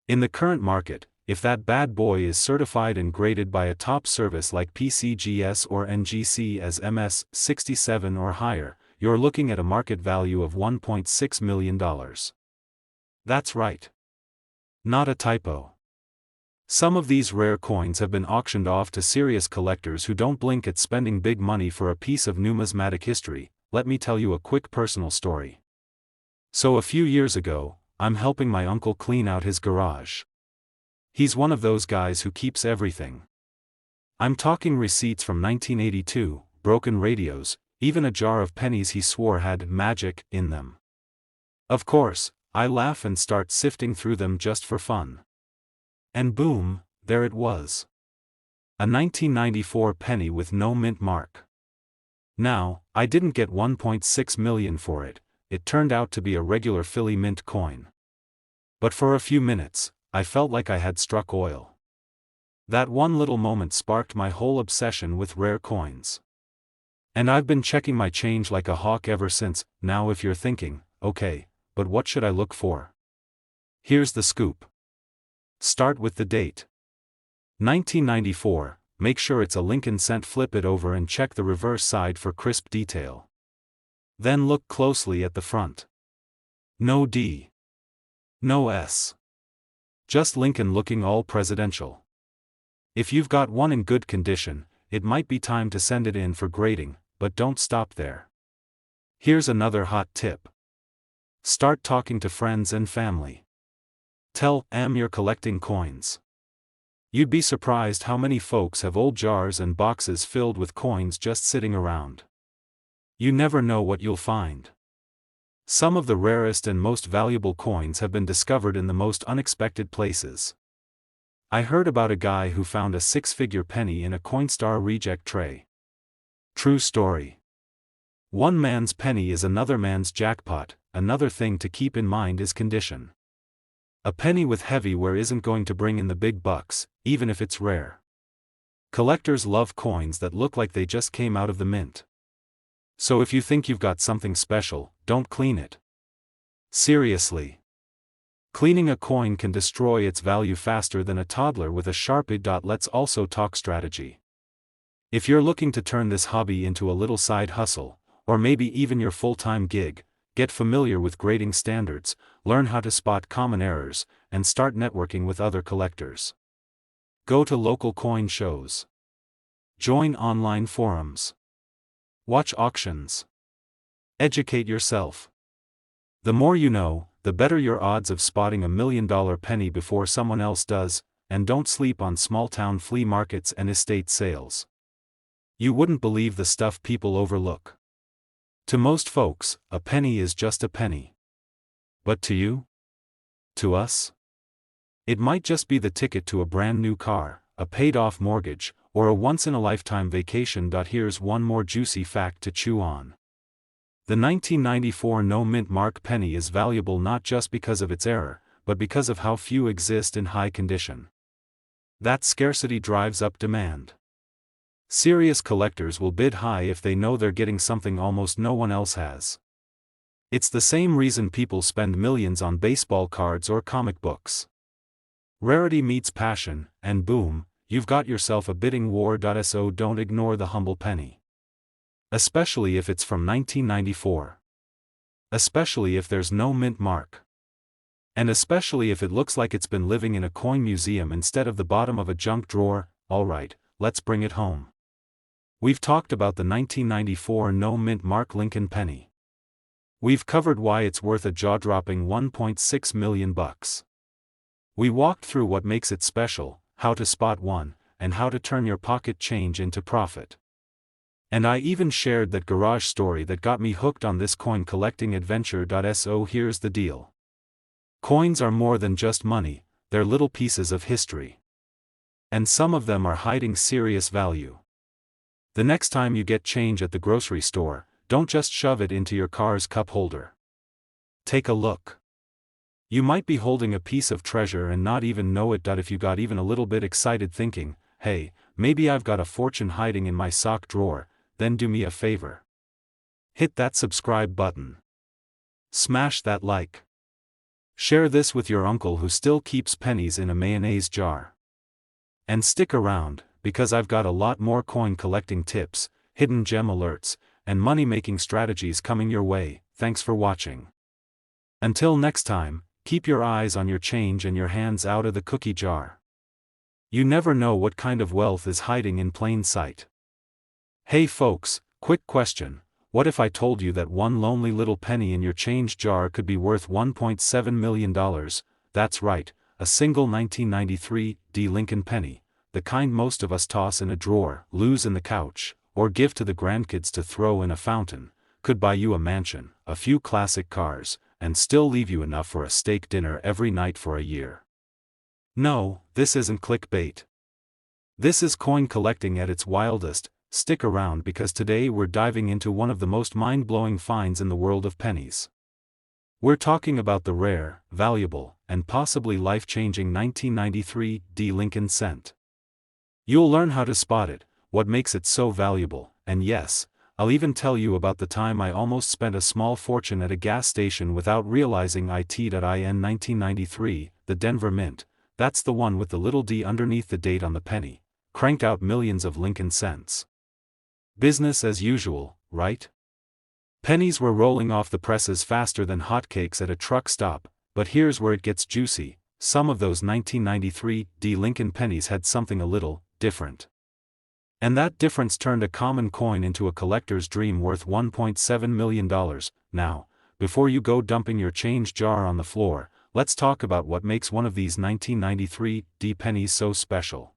In the current market, if that bad boy is certified and graded by a top service like PCGS or NGC as MS-67 or higher, you're looking at a market value of $1.6 million. That's right. Not a typo. Some of these rare coins have been auctioned off to serious collectors who don't blink at spending big money for a piece of numismatic history. Let me tell you a quick personal story. So a few years ago, I'm helping my uncle clean out his garage. He's one of those guys who keeps everything. I'm talking receipts from 1982, broken radios, even a jar of pennies he swore had magic in them. Of course, I laugh and start sifting through them just for fun. And boom, there it was. A 1994 penny with no mint mark. Now, I didn't get $1.6 million for it, it turned out to be a regular Philly mint coin. But for a few minutes, I felt like I had struck oil. That one little moment sparked my whole obsession with rare coins. And I've been checking my change like a hawk ever since. Now if you're thinking, okay, but what should I look for? Here's the scoop. Start with the date. 1994, make sure it's a Lincoln cent. Flip it over and check the reverse side for crisp detail. Then look closely at the front. No D. No S. Just Lincoln looking all presidential. If you've got one in good condition, it might be time to send it in for grading, but don't stop there. Here's another hot tip. Start talking to friends and family. Tell them you're collecting coins. You'd be surprised how many folks have old jars and boxes filled with coins just sitting around. You never know what you'll find. Some of the rarest and most valuable coins have been discovered in the most unexpected places. I heard about a guy who found a 6-figure penny in a Coinstar reject tray. True story. One man's penny is another man's jackpot. Another thing to keep in mind is condition. A penny with heavy wear isn't going to bring in the big bucks, even if it's rare. Collectors love coins that look like they just came out of the mint. So if you think you've got something special, don't clean it. Seriously. Cleaning a coin can destroy its value faster than a toddler with a Sharpie. Let's also talk strategy. If you're looking to turn this hobby into a little side hustle, or maybe even your full-time gig, get familiar with grading standards, learn how to spot common errors, and start networking with other collectors. Go to local coin shows. Join online forums. Watch auctions. Educate yourself. The more you know, the better your odds of spotting $1 million penny before someone else does, and don't sleep on small-town flea markets and estate sales. You wouldn't believe the stuff people overlook. To most folks, a penny is just a penny. But to you? To us? It might just be the ticket to a brand new car, a paid-off mortgage, or a once-in-a-lifetime vacation. Here's one more juicy fact to chew on. The 1994 no-mint mark penny is valuable not just because of its error, but because of how few exist in high condition. That scarcity drives up demand. Serious collectors will bid high if they know they're getting something almost no one else has. It's the same reason people spend millions on baseball cards or comic books. Rarity meets passion, and boom, you've got yourself a bidding war. So don't ignore the humble penny. Especially if it's from 1994. Especially if there's no mint mark. And especially if it looks like it's been living in a coin museum instead of the bottom of a junk drawer. Alright, let's bring it home. We've talked about the 1994 no-mint mark Lincoln penny. We've covered why it's worth a jaw-dropping $1.6 million. We walked through what makes it special, how to spot one, and how to turn your pocket change into profit. And I even shared that garage story that got me hooked on this coin collecting adventure. So here's the deal. Coins are more than just money, they're little pieces of history. And some of them are hiding serious value. The next time you get change at the grocery store, don't just shove it into your car's cup holder. Take a look. You might be holding a piece of treasure and not even know it. If you got even a little bit excited thinking, hey, maybe I've got a fortune hiding in my sock drawer, then do me a favor. Hit that subscribe button. Smash that like. Share this with your uncle who still keeps pennies in a mayonnaise jar. And stick around, because I've got a lot more coin collecting tips, hidden gem alerts, and money-making strategies coming your way. Thanks for watching. Until next time, keep your eyes on your change and your hands out of the cookie jar. You never know what kind of wealth is hiding in plain sight. Hey folks, quick question. What if I told you that one lonely little penny in your change jar could be worth $1.7 million? That's right, a single 1993 Lincoln penny, the kind most of us toss in a drawer, lose in the couch, or give to the grandkids to throw in a fountain, could buy you a mansion, a few classic cars, and still leave you enough for a steak dinner every night for a year. No, this isn't clickbait. This is coin collecting at its wildest. Stick around because today we're diving into one of the most mind-blowing finds in the world of pennies. We're talking about the rare, valuable, and possibly life-changing 1993 Lincoln cent. You'll learn how to spot it, what makes it so valuable, and yes, I'll even tell you about the time I almost spent a small fortune at a gas station without realizing it. In 1993, the Denver Mint, that's the one with the little d underneath the date on the penny, cranked out millions of Lincoln cents. Business as usual, right? Pennies were rolling off the presses faster than hotcakes at a truck stop, but here's where it gets juicy. Some of those 1993 Lincoln pennies had something a little different. And that difference turned a common coin into a collector's dream worth $1.7 million. Now, before you go dumping your change jar on the floor, let's talk about what makes one of these 1993 D pennies so special.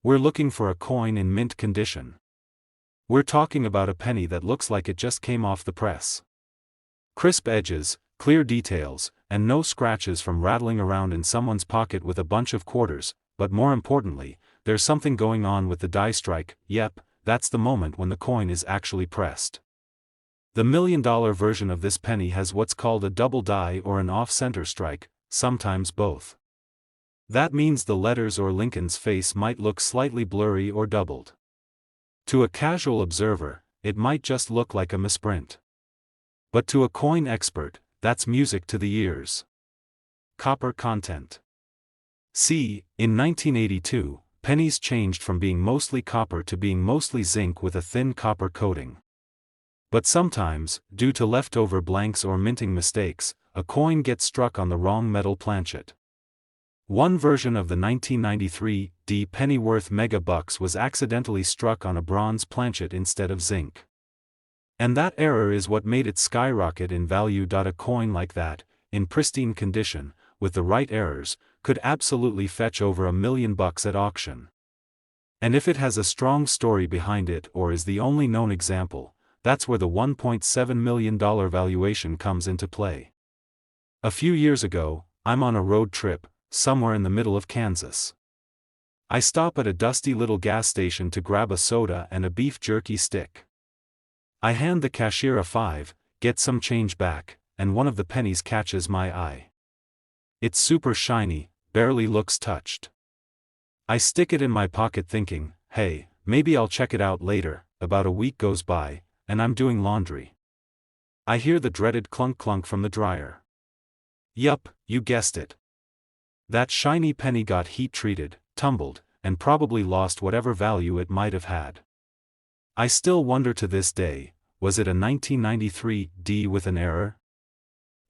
We're looking for a coin in mint condition. We're talking about a penny that looks like it just came off the press. Crisp edges, clear details, and no scratches from rattling around in someone's pocket with a bunch of quarters, but more importantly, there's something going on with the die strike. Yep, that's the moment when the coin is actually pressed. The $1 million version of this penny has what's called a double die or an off-center strike, sometimes both. That means the letters or Lincoln's face might look slightly blurry or doubled. To a casual observer, it might just look like a misprint. But to a coin expert, that's music to the ears. Copper content. See, in 1982, pennies changed from being mostly copper to being mostly zinc with a thin copper coating. But sometimes, due to leftover blanks or minting mistakes, a coin gets struck on the wrong metal planchet. One version of the 1993 D penny worth megabucks was accidentally struck on a bronze planchet instead of zinc. And that error is what made it skyrocket in value. A coin like that, in pristine condition, with the right errors, could absolutely fetch over $1 million at auction. And if it has a strong story behind it or is the only known example, that's where the $1.7 million valuation comes into play. A few years ago, I'm on a road trip, somewhere in the middle of Kansas. I stop at a dusty little gas station to grab a soda and a beef jerky stick. I hand the cashier a $5, get some change back, and one of the pennies catches my eye. It's super shiny, barely looks touched. I stick it in my pocket thinking, hey, maybe I'll check it out later. About a week goes by, and I'm doing laundry. I hear the dreaded clunk clunk from the dryer. Yup, you guessed it. That shiny penny got heat treated, tumbled, and probably lost whatever value it might have had. I still wonder to this day, was it a 1993 D with an error?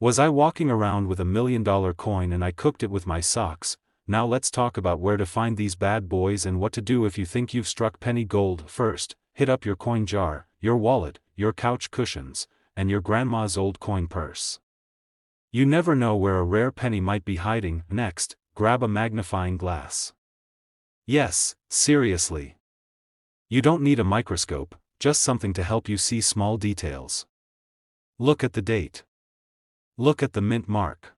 Was I walking around with $1 million coin and I cooked it with my socks? Now let's talk about where to find these bad boys and what to do if you think you've struck penny gold. First, hit up your coin jar, your wallet, your couch cushions, and your grandma's old coin purse. You never know where a rare penny might be hiding. Next, grab a magnifying glass. Yes, seriously. You don't need a microscope, just something to help you see small details. Look at the date. Look at the mint mark.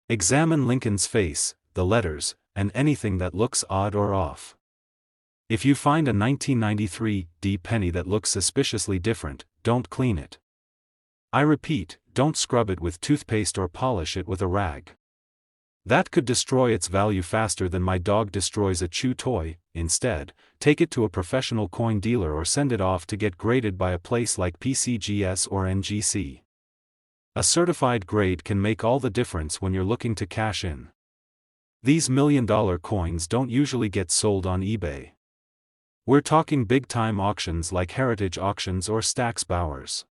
Examine Lincoln's face, the letters, and anything that looks odd or off. If you find a 1993 D penny that looks suspiciously different, don't clean it. I repeat, don't scrub it with toothpaste or polish it with a rag. That could destroy its value faster than my dog destroys a chew toy. Instead, take it to a professional coin dealer or send it off to get graded by a place like PCGS or NGC. A certified grade can make all the difference when you're looking to cash in. These $1 million coins don't usually get sold on eBay. We're talking big-time auctions like Heritage Auctions or Stack's Bowers.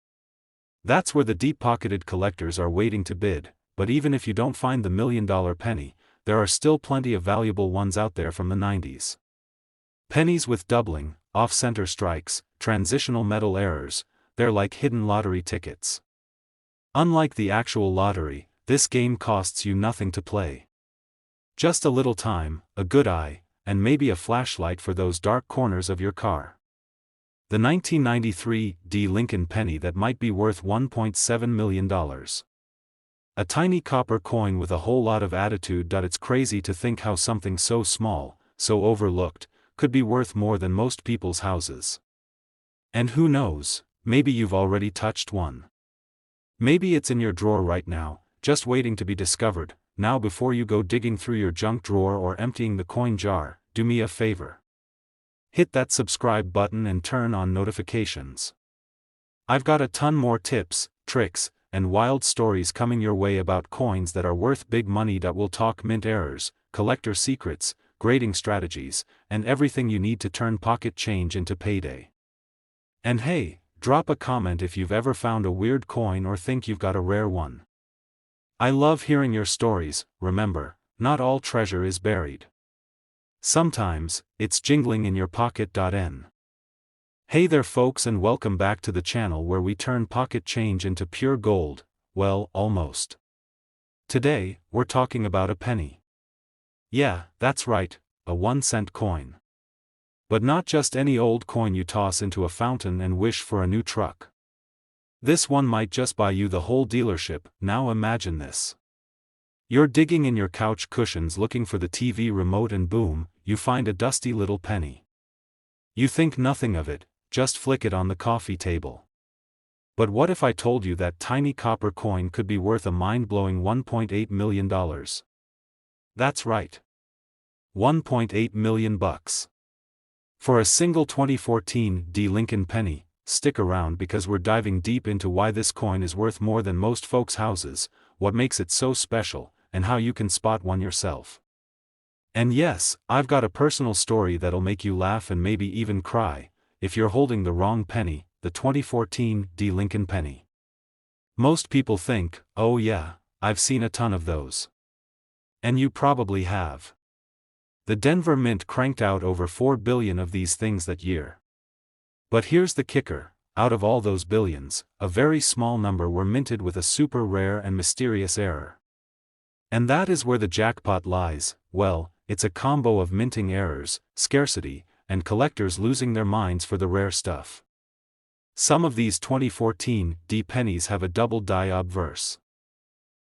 That's where the deep-pocketed collectors are waiting to bid. But even if you don't find the $1 million penny, there are still plenty of valuable ones out there from the 90s. Pennies with doubling, off-center strikes, transitional metal errors, they're like hidden lottery tickets. Unlike the actual lottery, this game costs you nothing to play. Just a little time, a good eye, and maybe a flashlight for those dark corners of your car. The 1993 D Lincoln penny that might be worth $1.7 million. A tiny copper coin with a whole lot of attitude. It's crazy to think how something so small, so overlooked, could be worth more than most people's houses. And who knows, maybe you've already touched one. Maybe it's in your drawer right now, just waiting to be discovered. Now before you go digging through your junk drawer or emptying the coin jar, do me a favor. Hit that subscribe button and turn on notifications. I've got a ton more tips, tricks, and wild stories coming your way about coins that are worth big money. We'll talk mint errors, collector secrets, grading strategies, and everything you need to turn pocket change into payday. And hey, drop a comment if you've ever found a weird coin or think you've got a rare one. I love hearing your stories. Remember, not all treasure is buried. Sometimes, it's jingling in your pocket. Hey there folks, and welcome back to the channel where we turn pocket change into pure gold. Well, almost. Today, we're talking about a penny. Yeah, that's right, a 1-cent coin. But not just any old coin you toss into a fountain and wish for a new truck. This one might just buy you the whole dealership. Now imagine this. You're digging in your couch cushions looking for the TV remote and boom, you find a dusty little penny. You think nothing of it, just flick it on the coffee table. But what if I told you that tiny copper coin could be worth a mind-blowing $1.8 million? That's right. 1.8 million bucks. For a single 2014 D. Lincoln penny. Stick around because we're diving deep into why this coin is worth more than most folks' houses, what makes it so special, and how you can spot one yourself. And yes, I've got a personal story that'll make you laugh and maybe even cry, if you're holding the wrong penny, the 2014 D. Lincoln penny. Most people think, oh yeah, I've seen a ton of those. And you probably have. The Denver Mint cranked out over 4 billion of these things that year. But here's the kicker, out of all those billions, a very small number were minted with a super rare and mysterious error. And that is where the jackpot lies. Well, it's a combo of minting errors, scarcity, and collectors losing their minds for the rare stuff. Some of these 2014 D pennies have a double die obverse.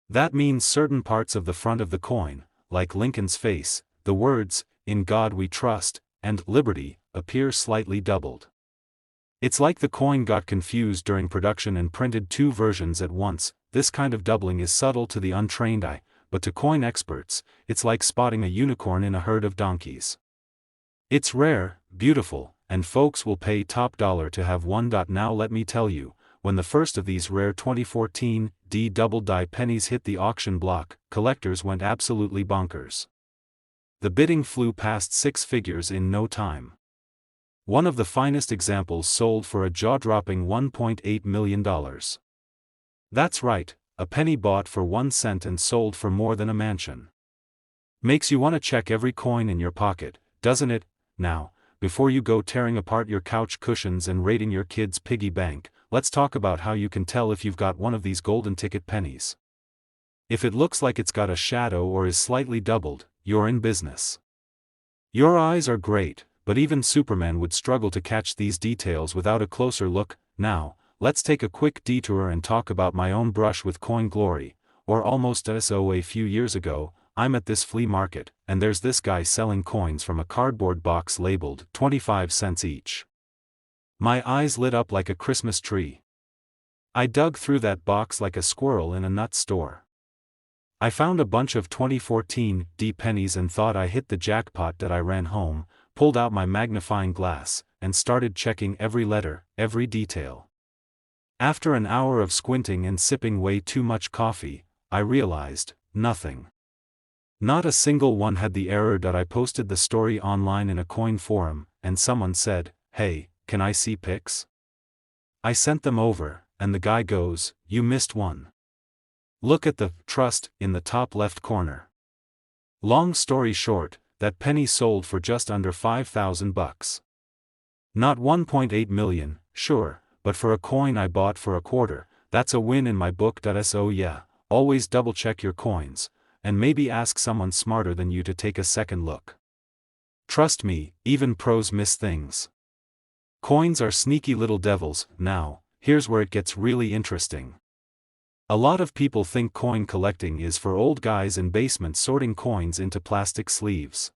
That means certain parts of the front of the coin, like Lincoln's face, the words, "In God We Trust," and "Liberty," appear slightly doubled. It's like the coin got confused during production and printed two versions at once. This kind of doubling is subtle to the untrained eye, but to coin experts, it's like spotting a unicorn in a herd of donkeys. It's rare, beautiful, and folks will pay top dollar to have one. Now let me tell you, when the first of these rare 2014 D double die pennies hit the auction block, collectors went absolutely bonkers. The bidding flew past 6 figures in no time. One of the finest examples sold for a jaw-dropping $1.8 million. That's right, a penny bought for 1 cent and sold for more than a mansion. Makes you want to check every coin in your pocket, doesn't it? Now, before you go tearing apart your couch cushions and raiding your kid's piggy bank, let's talk about how you can tell if you've got one of these golden ticket pennies. If it looks like it's got a shadow or is slightly doubled, you're in business. Your eyes are great, but even Superman would struggle to catch these details without a closer look. Now, let's take a quick detour and talk about my own brush with coin glory, or almost so. A few years ago, I'm at this flea market, and there's this guy selling coins from a cardboard box labeled 25 cents each. My eyes lit up like a Christmas tree. I dug through that box like a squirrel in a nut store. I found a bunch of 2014 D pennies and thought I hit the jackpot. I ran home, pulled out my magnifying glass, and started checking every letter, every detail. After an hour of squinting and sipping way too much coffee, I realized, nothing. Not a single one had the error. I posted the story online in a coin forum, and someone said, "Hey, can I see pics?" I sent them over, and the guy goes, "You missed one. Look at the trust in the top left corner." Long story short, that penny sold for just under $5,000. Not 1.8 million, sure, but for a coin I bought for a quarter, that's a win in my book. So yeah, always double check your coins, and maybe ask someone smarter than you to take a second look. Trust me, even pros miss things. Coins are sneaky little devils. Now, here's where it gets really interesting. A lot of people think coin collecting is for old guys in basements sorting coins into plastic sleeves.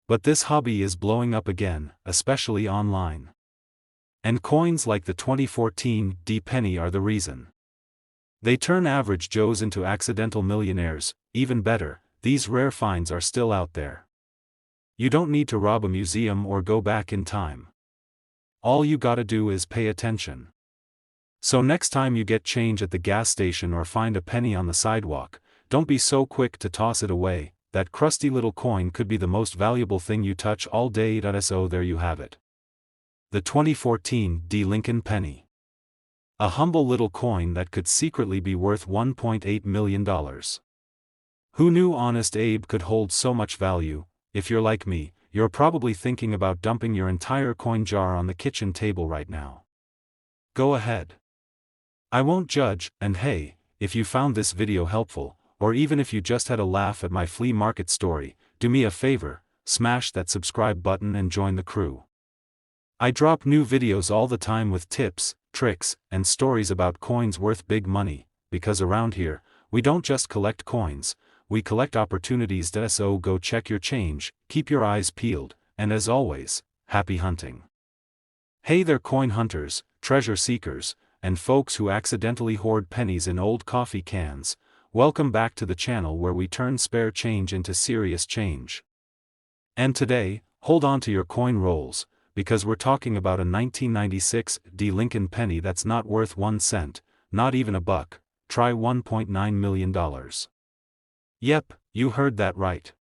But this hobby is blowing up again, especially online. And coins like the 2014 D penny are the reason. They turn average Joes into accidental millionaires. Even better, these rare finds are still out there. You don't need to rob a museum or go back in time. All you gotta do is pay attention. So next time you get change at the gas station or find a penny on the sidewalk, don't be so quick to toss it away. That crusty little coin could be the most valuable thing you touch all day. So there you have it. The 2014 D. Lincoln penny. A humble little coin that could secretly be worth $1.8 million. Who knew Honest Abe could hold so much value? If you're like me, you're probably thinking about dumping your entire coin jar on the kitchen table right now. Go ahead. I won't judge, and hey, if you found this video helpful, or even if you just had a laugh at my flea market story, do me a favor, smash that subscribe button and join the crew. I drop new videos all the time with tips, tricks, and stories about coins worth big money, because around here, we don't just collect coins, we collect opportunities. So go check your change, keep your eyes peeled, and as always, happy hunting. Hey there coin hunters, treasure seekers, and folks who accidentally hoard pennies in old coffee cans, welcome back to the channel where we turn spare change into serious change. And today, hold on to your coin rolls, because we're talking about a 1996 D. Lincoln penny that's not worth 1 cent, not even a buck, try $1.9 million. Yep, you heard that right.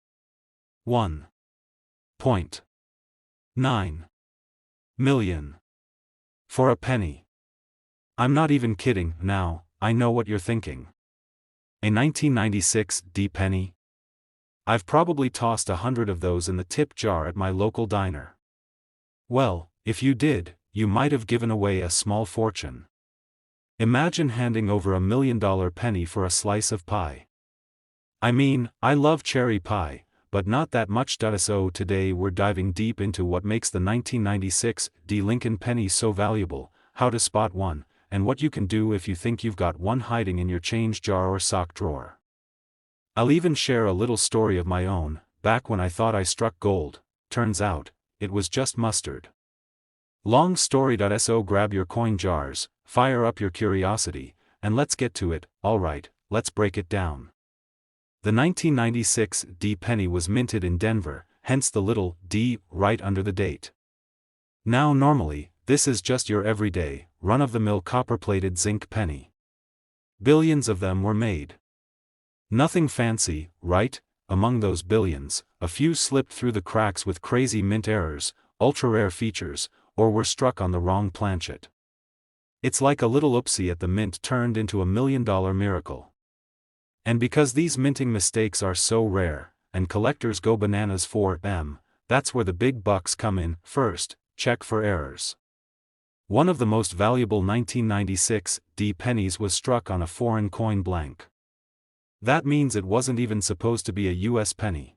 1.9 million. For a penny. I'm not even kidding. Now, I know what you're thinking. A 1996 D penny? I've probably tossed 100 of those in the tip jar at my local diner. Well, if you did, you might have given away a small fortune. Imagine handing over $1 million penny for a slice of pie. I mean, I love cherry pie, but not that much. So today we're diving deep into what makes the 1996 D. Lincoln penny so valuable, how to spot one, and what you can do if you think you've got one hiding in your change jar or sock drawer. I'll even share a little story of my own. Back when I thought I struck gold, turns out, it was just mustard. Long story. So grab your coin jars, fire up your curiosity, and let's get to it. Alright, let's break it down. The 1996 D penny was minted in Denver, hence the little D right under the date. Now normally, this is just your everyday, run-of-the-mill copper-plated zinc penny. Billions of them were made. Nothing fancy, right? Among those billions, a few slipped through the cracks with crazy mint errors, ultra-rare features, or were struck on the wrong planchet. It's like a little oopsie at the mint turned into $1 million miracle. And because these minting mistakes are so rare, and collectors go bananas for them, that's where the big bucks come in. First, check for errors. One of the most valuable 1996 D pennies was struck on a foreign coin blank. That means it wasn't even supposed to be a US penny.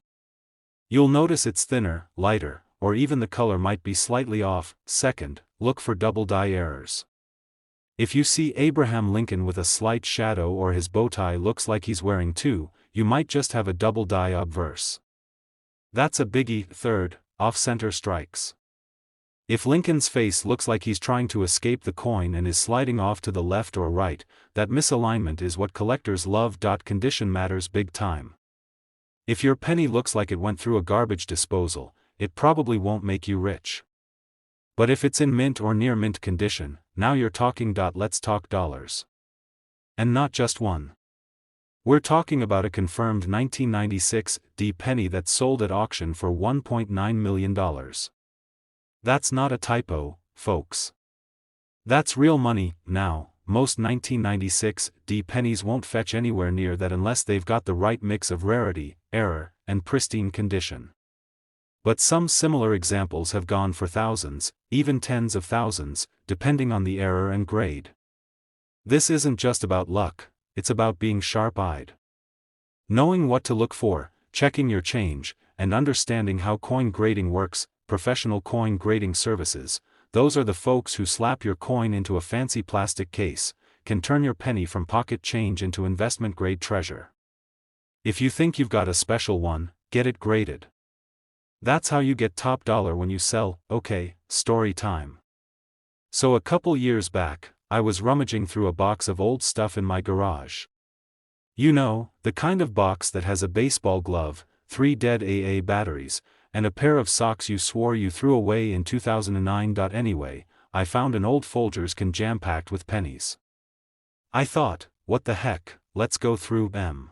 You'll notice it's thinner, lighter, or even the color might be slightly off. Second, look for double die errors. If you see Abraham Lincoln with a slight shadow or his bow tie looks like he's wearing two, you might just have a double die obverse. That's a biggie. Third, off-center strikes. If Lincoln's face looks like he's trying to escape the coin and is sliding off to the left or right, that misalignment is what collectors love. Condition matters big time. If your penny looks like it went through a garbage disposal, it probably won't make you rich. But if it's in mint or near mint condition, now you're talking. Let's talk dollars. And not just one. We're talking about a confirmed 1996 D penny that sold at auction for $1.9 million. That's not a typo, folks. That's real money. Now, most 1996 D pennies won't fetch anywhere near that unless they've got the right mix of rarity, error, and pristine condition. But some similar examples have gone for thousands, even tens of thousands, depending on the error and grade. This isn't just about luck, it's about being sharp-eyed. Knowing what to look for, checking your change, and understanding how coin grading works. Professional coin grading services, those are the folks who slap your coin into a fancy plastic case, can turn your penny from pocket change into investment-grade treasure. If you think you've got a special one, get it graded. That's how you get top dollar when you sell. Okay, story time. So a couple years back, I was rummaging through a box of old stuff in my garage. You know, the kind of box that has a baseball glove, 3 dead AA batteries, and a pair of socks you swore you threw away in 2009. Anyway, I found an old Folgers can jam-packed with pennies. I thought, what the heck, let's go through them.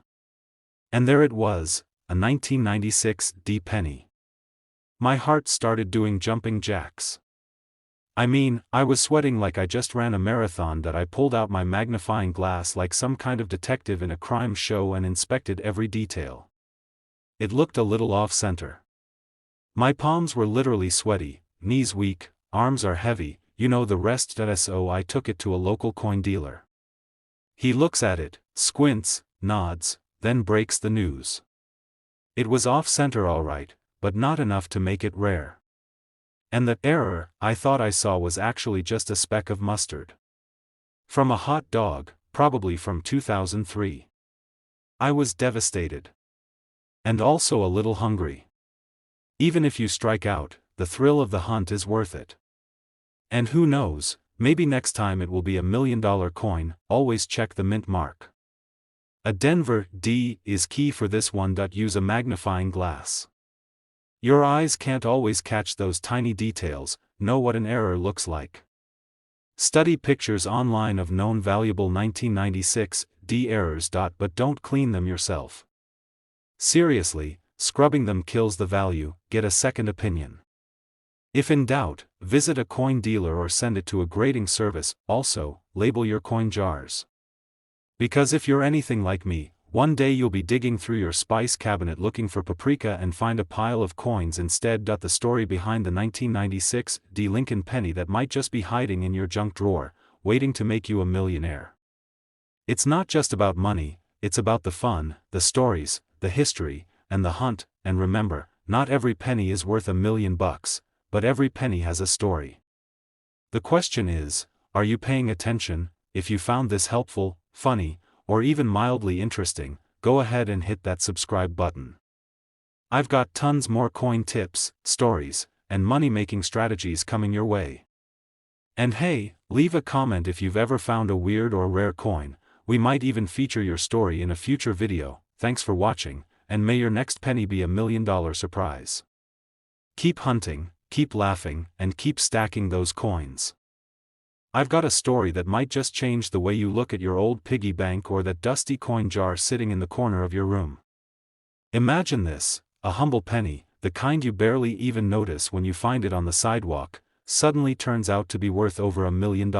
And there it was, a 1996 D penny. My heart started doing jumping jacks. I mean, I was sweating like I just ran a marathon. I pulled out my magnifying glass like some kind of detective in a crime show and inspected every detail. It looked a little off-center. My palms were literally sweaty, knees weak, arms are heavy, you know the rest. So I took it to a local coin dealer. He looks at it, squints, nods, then breaks the news. It was off-center all right, but not enough to make it rare. And the error I thought I saw was actually just a speck of mustard. From a hot dog, probably from 2003. I was devastated. And also a little hungry. Even if you strike out, the thrill of the hunt is worth it. And who knows, maybe next time it will be $1 million coin. Always check the mint mark. A Denver D is key for this one. Use a magnifying glass. Your eyes can't always catch those tiny details. Know what an error looks like. Study pictures online of known valuable 1996 D errors. But don't clean them yourself. Seriously, scrubbing them kills the value. Get a second opinion. If in doubt, visit a coin dealer or send it to a grading service. Also, label your coin jars. Because if you're anything like me, one day you'll be digging through your spice cabinet looking for paprika and find a pile of coins instead. The story behind the 1996 D Lincoln penny that might just be hiding in your junk drawer, waiting to make you a millionaire. It's not just about money, it's about the fun, the stories, the history, and the hunt. And remember, not every penny is worth $1 million, but every penny has a story. The question is, are you paying attention? If you found this helpful, funny, or even mildly interesting, go ahead and hit that subscribe button. I've got tons more coin tips, stories, and money-making strategies coming your way. And hey, leave a comment if you've ever found a weird or rare coin. We might even feature your story in a future video. Thanks for watching, and may your next penny be $1 million surprise. Keep hunting, keep laughing, and keep stacking those coins. I've got a story that might just change the way you look at your old piggy bank or that dusty coin jar sitting in the corner of your room. Imagine this, a humble penny, the kind you barely even notice when you find it on the sidewalk, suddenly turns out to be worth over $1 million.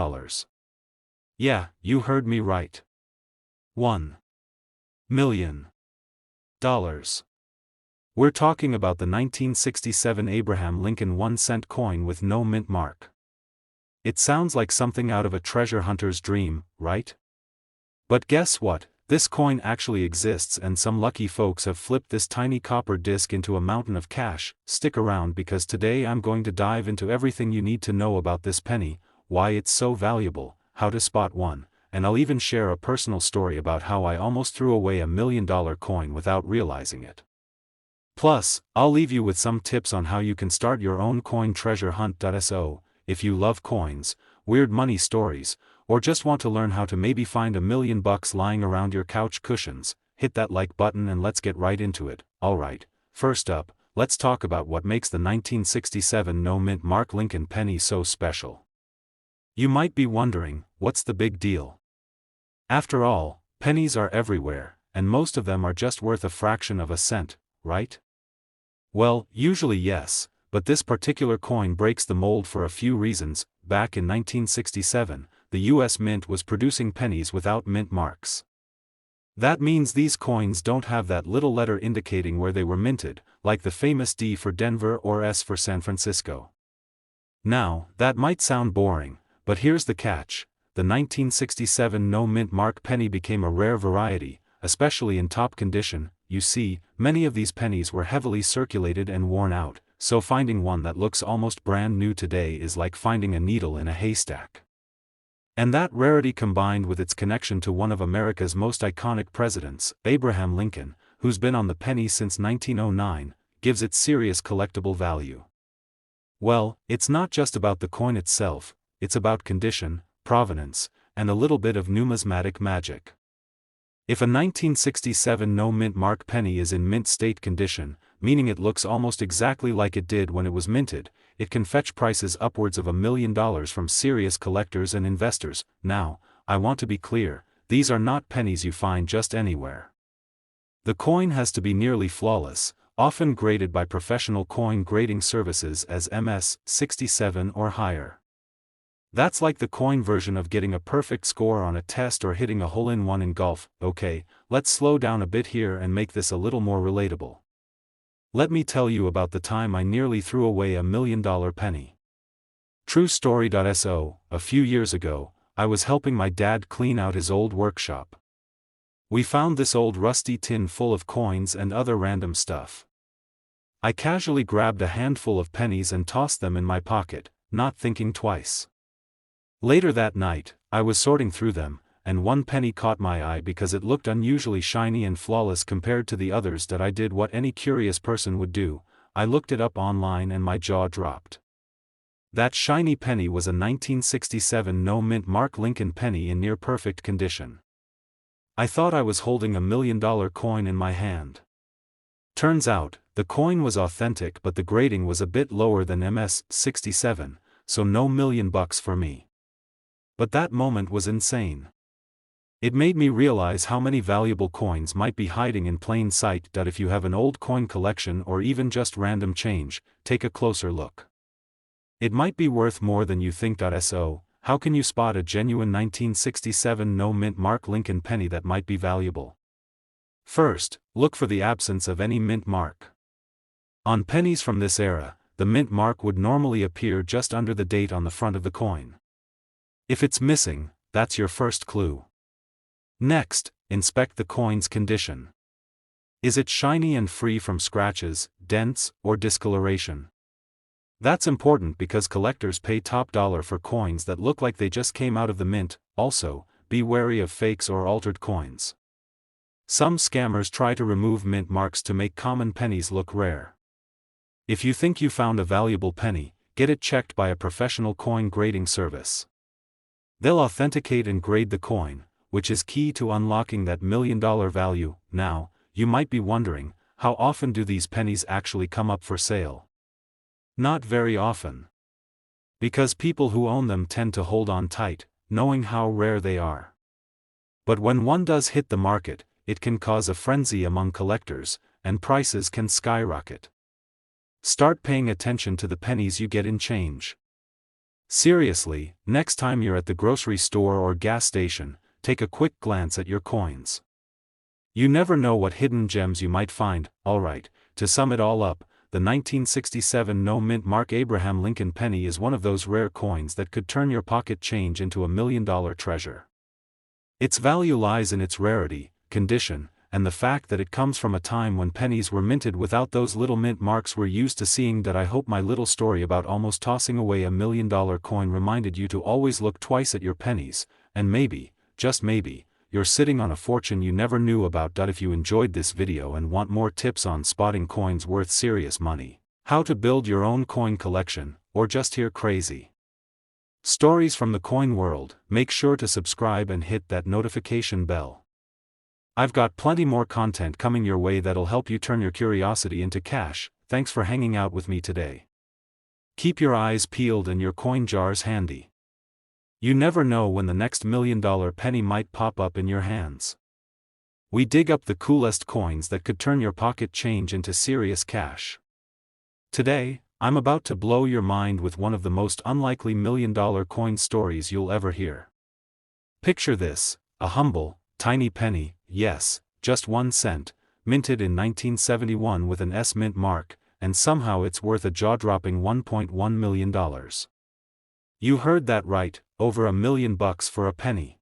Yeah, you heard me right. $1 million. We're talking about the 1967 Abraham Lincoln 1-cent coin with no mint mark. It sounds like something out of a treasure hunter's dream, right? But guess what? This coin actually exists, and some lucky folks have flipped this tiny copper disc into a mountain of cash. Stick around because today I'm going to dive into everything you need to know about this penny, why it's so valuable, how to spot one, and I'll even share a personal story about how I almost threw away $1 million coin without realizing it. Plus, I'll leave you with some tips on how you can start your own coin treasure hunt. So, if you love coins, weird money stories, or just want to learn how to maybe find $1 million lying around your couch cushions, hit that like button and let's get right into it. Alright, first up, let's talk about what makes the 1967 no mint mark Lincoln penny so special. You might be wondering, what's the big deal? After all, pennies are everywhere, and most of them are just worth a fraction of a cent, right? Well, usually yes, but this particular coin breaks the mold for a few reasons. Back in 1967, the US Mint was producing pennies without mint marks. That means these coins don't have that little letter indicating where they were minted, like the famous D for Denver or S for San Francisco. Now, that might sound boring, but here's the catch. The 1967 no mint mark penny became a rare variety, especially in top condition. You see, many of these pennies were heavily circulated and worn out, so finding one that looks almost brand new today is like finding a needle in a haystack. And that rarity combined with its connection to one of America's most iconic presidents, Abraham Lincoln, who's been on the penny since 1909, gives it serious collectible value. Well, it's not just about the coin itself, it's about condition, provenance, and a little bit of numismatic magic. If a 1967 no mint mark penny is in mint state condition, meaning it looks almost exactly like it did when it was minted, it can fetch prices upwards of $1 million from serious collectors and investors. Now, I want to be clear, these are not pennies you find just anywhere. The coin has to be nearly flawless, often graded by professional coin grading services as MS 67 or higher. That's like the coin version of getting a perfect score on a test or hitting a hole-in-one in golf. Okay, let's slow down a bit here and make this a little more relatable. Let me tell you about the time I nearly threw away $1 million penny. True story. So, a few years ago, I was helping my dad clean out his old workshop. We found this old rusty tin full of coins and other random stuff. I casually grabbed a handful of pennies and tossed them in my pocket, not thinking twice. Later that night, I was sorting through them, and one penny caught my eye because it looked unusually shiny and flawless compared to the others that I did what any curious person would do. I looked it up online and my jaw dropped. That shiny penny was a 1967 no-mint Mark Lincoln penny in near-perfect condition. I thought I was holding $1 million coin in my hand. Turns out, the coin was authentic but the grading was a bit lower than MS-67, so no $1 million for me. But that moment was insane. It made me realize how many valuable coins might be hiding in plain sight. If you have an old coin collection or even just random change, take a closer look. It might be worth more than you think. So, how can you spot a genuine 1967 no-mint Mark Lincoln penny that might be valuable? First, look for the absence of any mint mark. On pennies from this era, the mint mark would normally appear just under the date on the front of the coin. If it's missing, that's your first clue. Next, inspect the coin's condition. Is it shiny and free from scratches, dents, or discoloration? That's important because collectors pay top dollar for coins that look like they just came out of the mint. Also, be wary of fakes or altered coins. Some scammers try to remove mint marks to make common pennies look rare. If you think you found a valuable penny, get it checked by a professional coin grading service. They'll authenticate and grade the coin, which is key to unlocking that $1 million value. Now, you might be wondering, how often do these pennies actually come up for sale? Not very often. Because people who own them tend to hold on tight, knowing how rare they are. But when one does hit the market, it can cause a frenzy among collectors, and prices can skyrocket. Start paying attention to the pennies you get in change. Seriously, next time you're at the grocery store or gas station, take a quick glance at your coins. You never know what hidden gems you might find. Alright, to sum it all up, the 1967 no-mint Mark Abraham Lincoln penny is one of those rare coins that could turn your pocket change into $1 million treasure. Its value lies in its rarity, condition, and the fact that it comes from a time when pennies were minted without those little mint marks we're used to seeing. I hope my little story about almost tossing away $1 million coin reminded you to always look twice at your pennies, and maybe, just maybe, you're sitting on a fortune you never knew about. If you enjoyed this video and want more tips on spotting coins worth serious money, how to build your own coin collection, or just hear crazy stories from the coin world, make sure to subscribe and hit that notification bell. I've got plenty more content coming your way that'll help you turn your curiosity into cash. Thanks for hanging out with me today. Keep your eyes peeled and your coin jars handy. You never know when the next $1 million penny might pop up in your hands. We dig up the coolest coins that could turn your pocket change into serious cash. Today, I'm about to blow your mind with one of the most unlikely $1 million coin stories you'll ever hear. Picture this, a humble, tiny penny, yes, just 1 cent, minted in 1971 with an S mint mark, and somehow it's worth a jaw-dropping $1.1 million. You heard that right, over $1 million for a penny.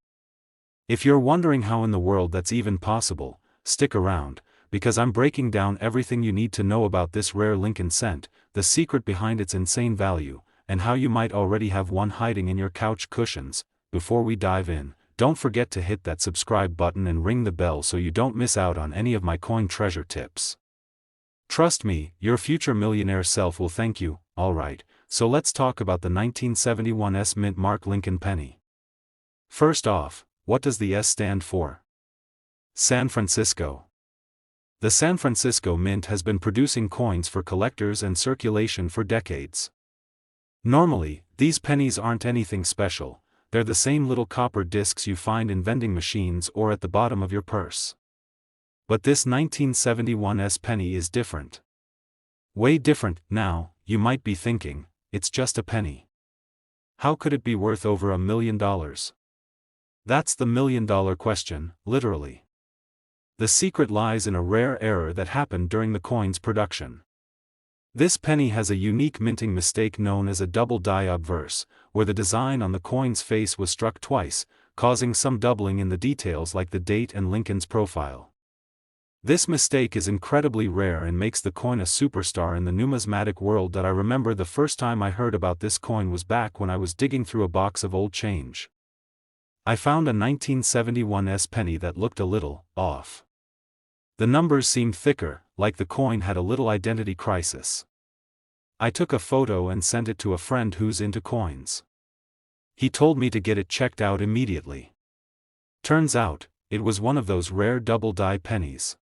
If you're wondering how in the world that's even possible, stick around, because I'm breaking down everything you need to know about this rare Lincoln cent, the secret behind its insane value, and how you might already have one hiding in your couch cushions. Before we dive in, don't forget to hit that subscribe button and ring the bell so you don't miss out on any of my coin treasure tips. Trust me, your future millionaire self will thank you. Alright, so let's talk about the 1971 S mint Mark Lincoln penny. First off, what does the S stand for? San Francisco. The San Francisco Mint has been producing coins for collectors and circulation for decades. Normally, these pennies aren't anything special, they're the same little copper discs you find in vending machines or at the bottom of your purse. But this 1971 S penny is different. Way different. Now, you might be thinking, it's just a penny. How could it be worth over $1 million? That's the $1 million question, literally. The secret lies in a rare error that happened during the coin's production. This penny has a unique minting mistake known as a double die obverse, where the design on the coin's face was struck twice, causing some doubling in the details like the date and Lincoln's profile. This mistake is incredibly rare and makes the coin a superstar in the numismatic world. That I remember the first time I heard about this coin was back when I was digging through a box of old change. I found a 1971 penny that looked a little off. The numbers seemed thicker, like the coin had a little identity crisis. I took a photo and sent it to a friend who's into coins. He told me to get it checked out immediately. Turns out, it was one of those rare double-die pennies.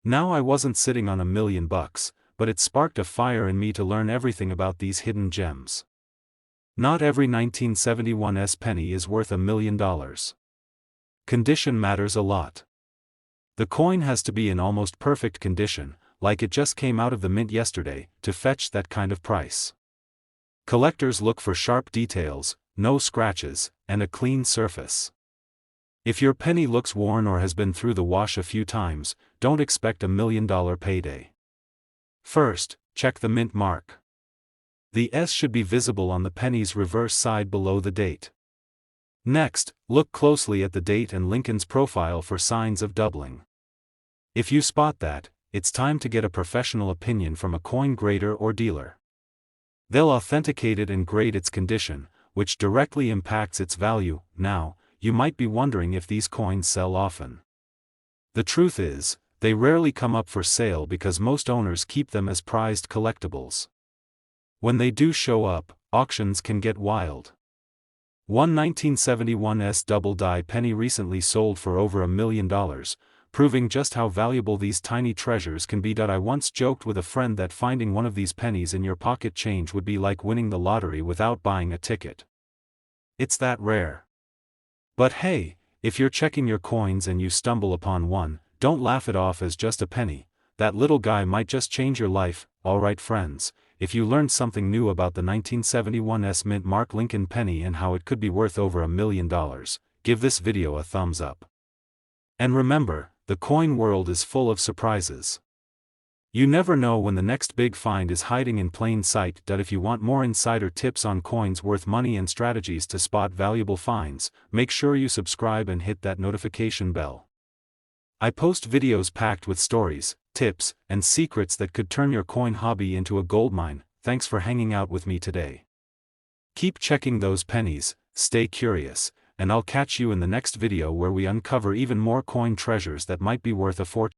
Now I wasn't sitting on $1 million, but it sparked a fire in me to learn everything about these hidden gems. Not every 1971 penny is worth $1 million. Condition matters a lot. The coin has to be in almost perfect condition, like it just came out of the mint yesterday, to fetch that kind of price. Collectors look for sharp details, no scratches, and a clean surface. If your penny looks worn or has been through the wash a few times, don't expect $1 million payday. First, check the mint mark. The S should be visible on the penny's reverse side below the date. Next, look closely at the date and Lincoln's profile for signs of doubling. If you spot that, it's time to get a professional opinion from a coin grader or dealer. They'll authenticate it and grade its condition, which directly impacts its value. Now, you might be wondering if these coins sell often. The truth is, they rarely come up for sale because most owners keep them as prized collectibles. When they do show up, auctions can get wild. One 1971 double-die penny recently sold for over $1 million, proving just how valuable these tiny treasures can be. I once joked with a friend that finding one of these pennies in your pocket change would be like winning the lottery without buying a ticket. It's that rare. But hey, if you're checking your coins and you stumble upon one, don't laugh it off as just a penny. That little guy might just change your life. Alright friends, if you learned something new about the 1971 mint mark Lincoln penny and how it could be worth over $1 million, give this video a thumbs up. And remember, the coin world is full of surprises. You never know when the next big find is hiding in plain sight. If you want more insider tips on coins worth money and strategies to spot valuable finds, make sure you subscribe and hit that notification bell. I post videos packed with stories, tips, and secrets that could turn your coin hobby into a goldmine. Thanks for hanging out with me today. Keep checking those pennies, stay curious, and I'll catch you in the next video where we uncover even more coin treasures that might be worth a fortune.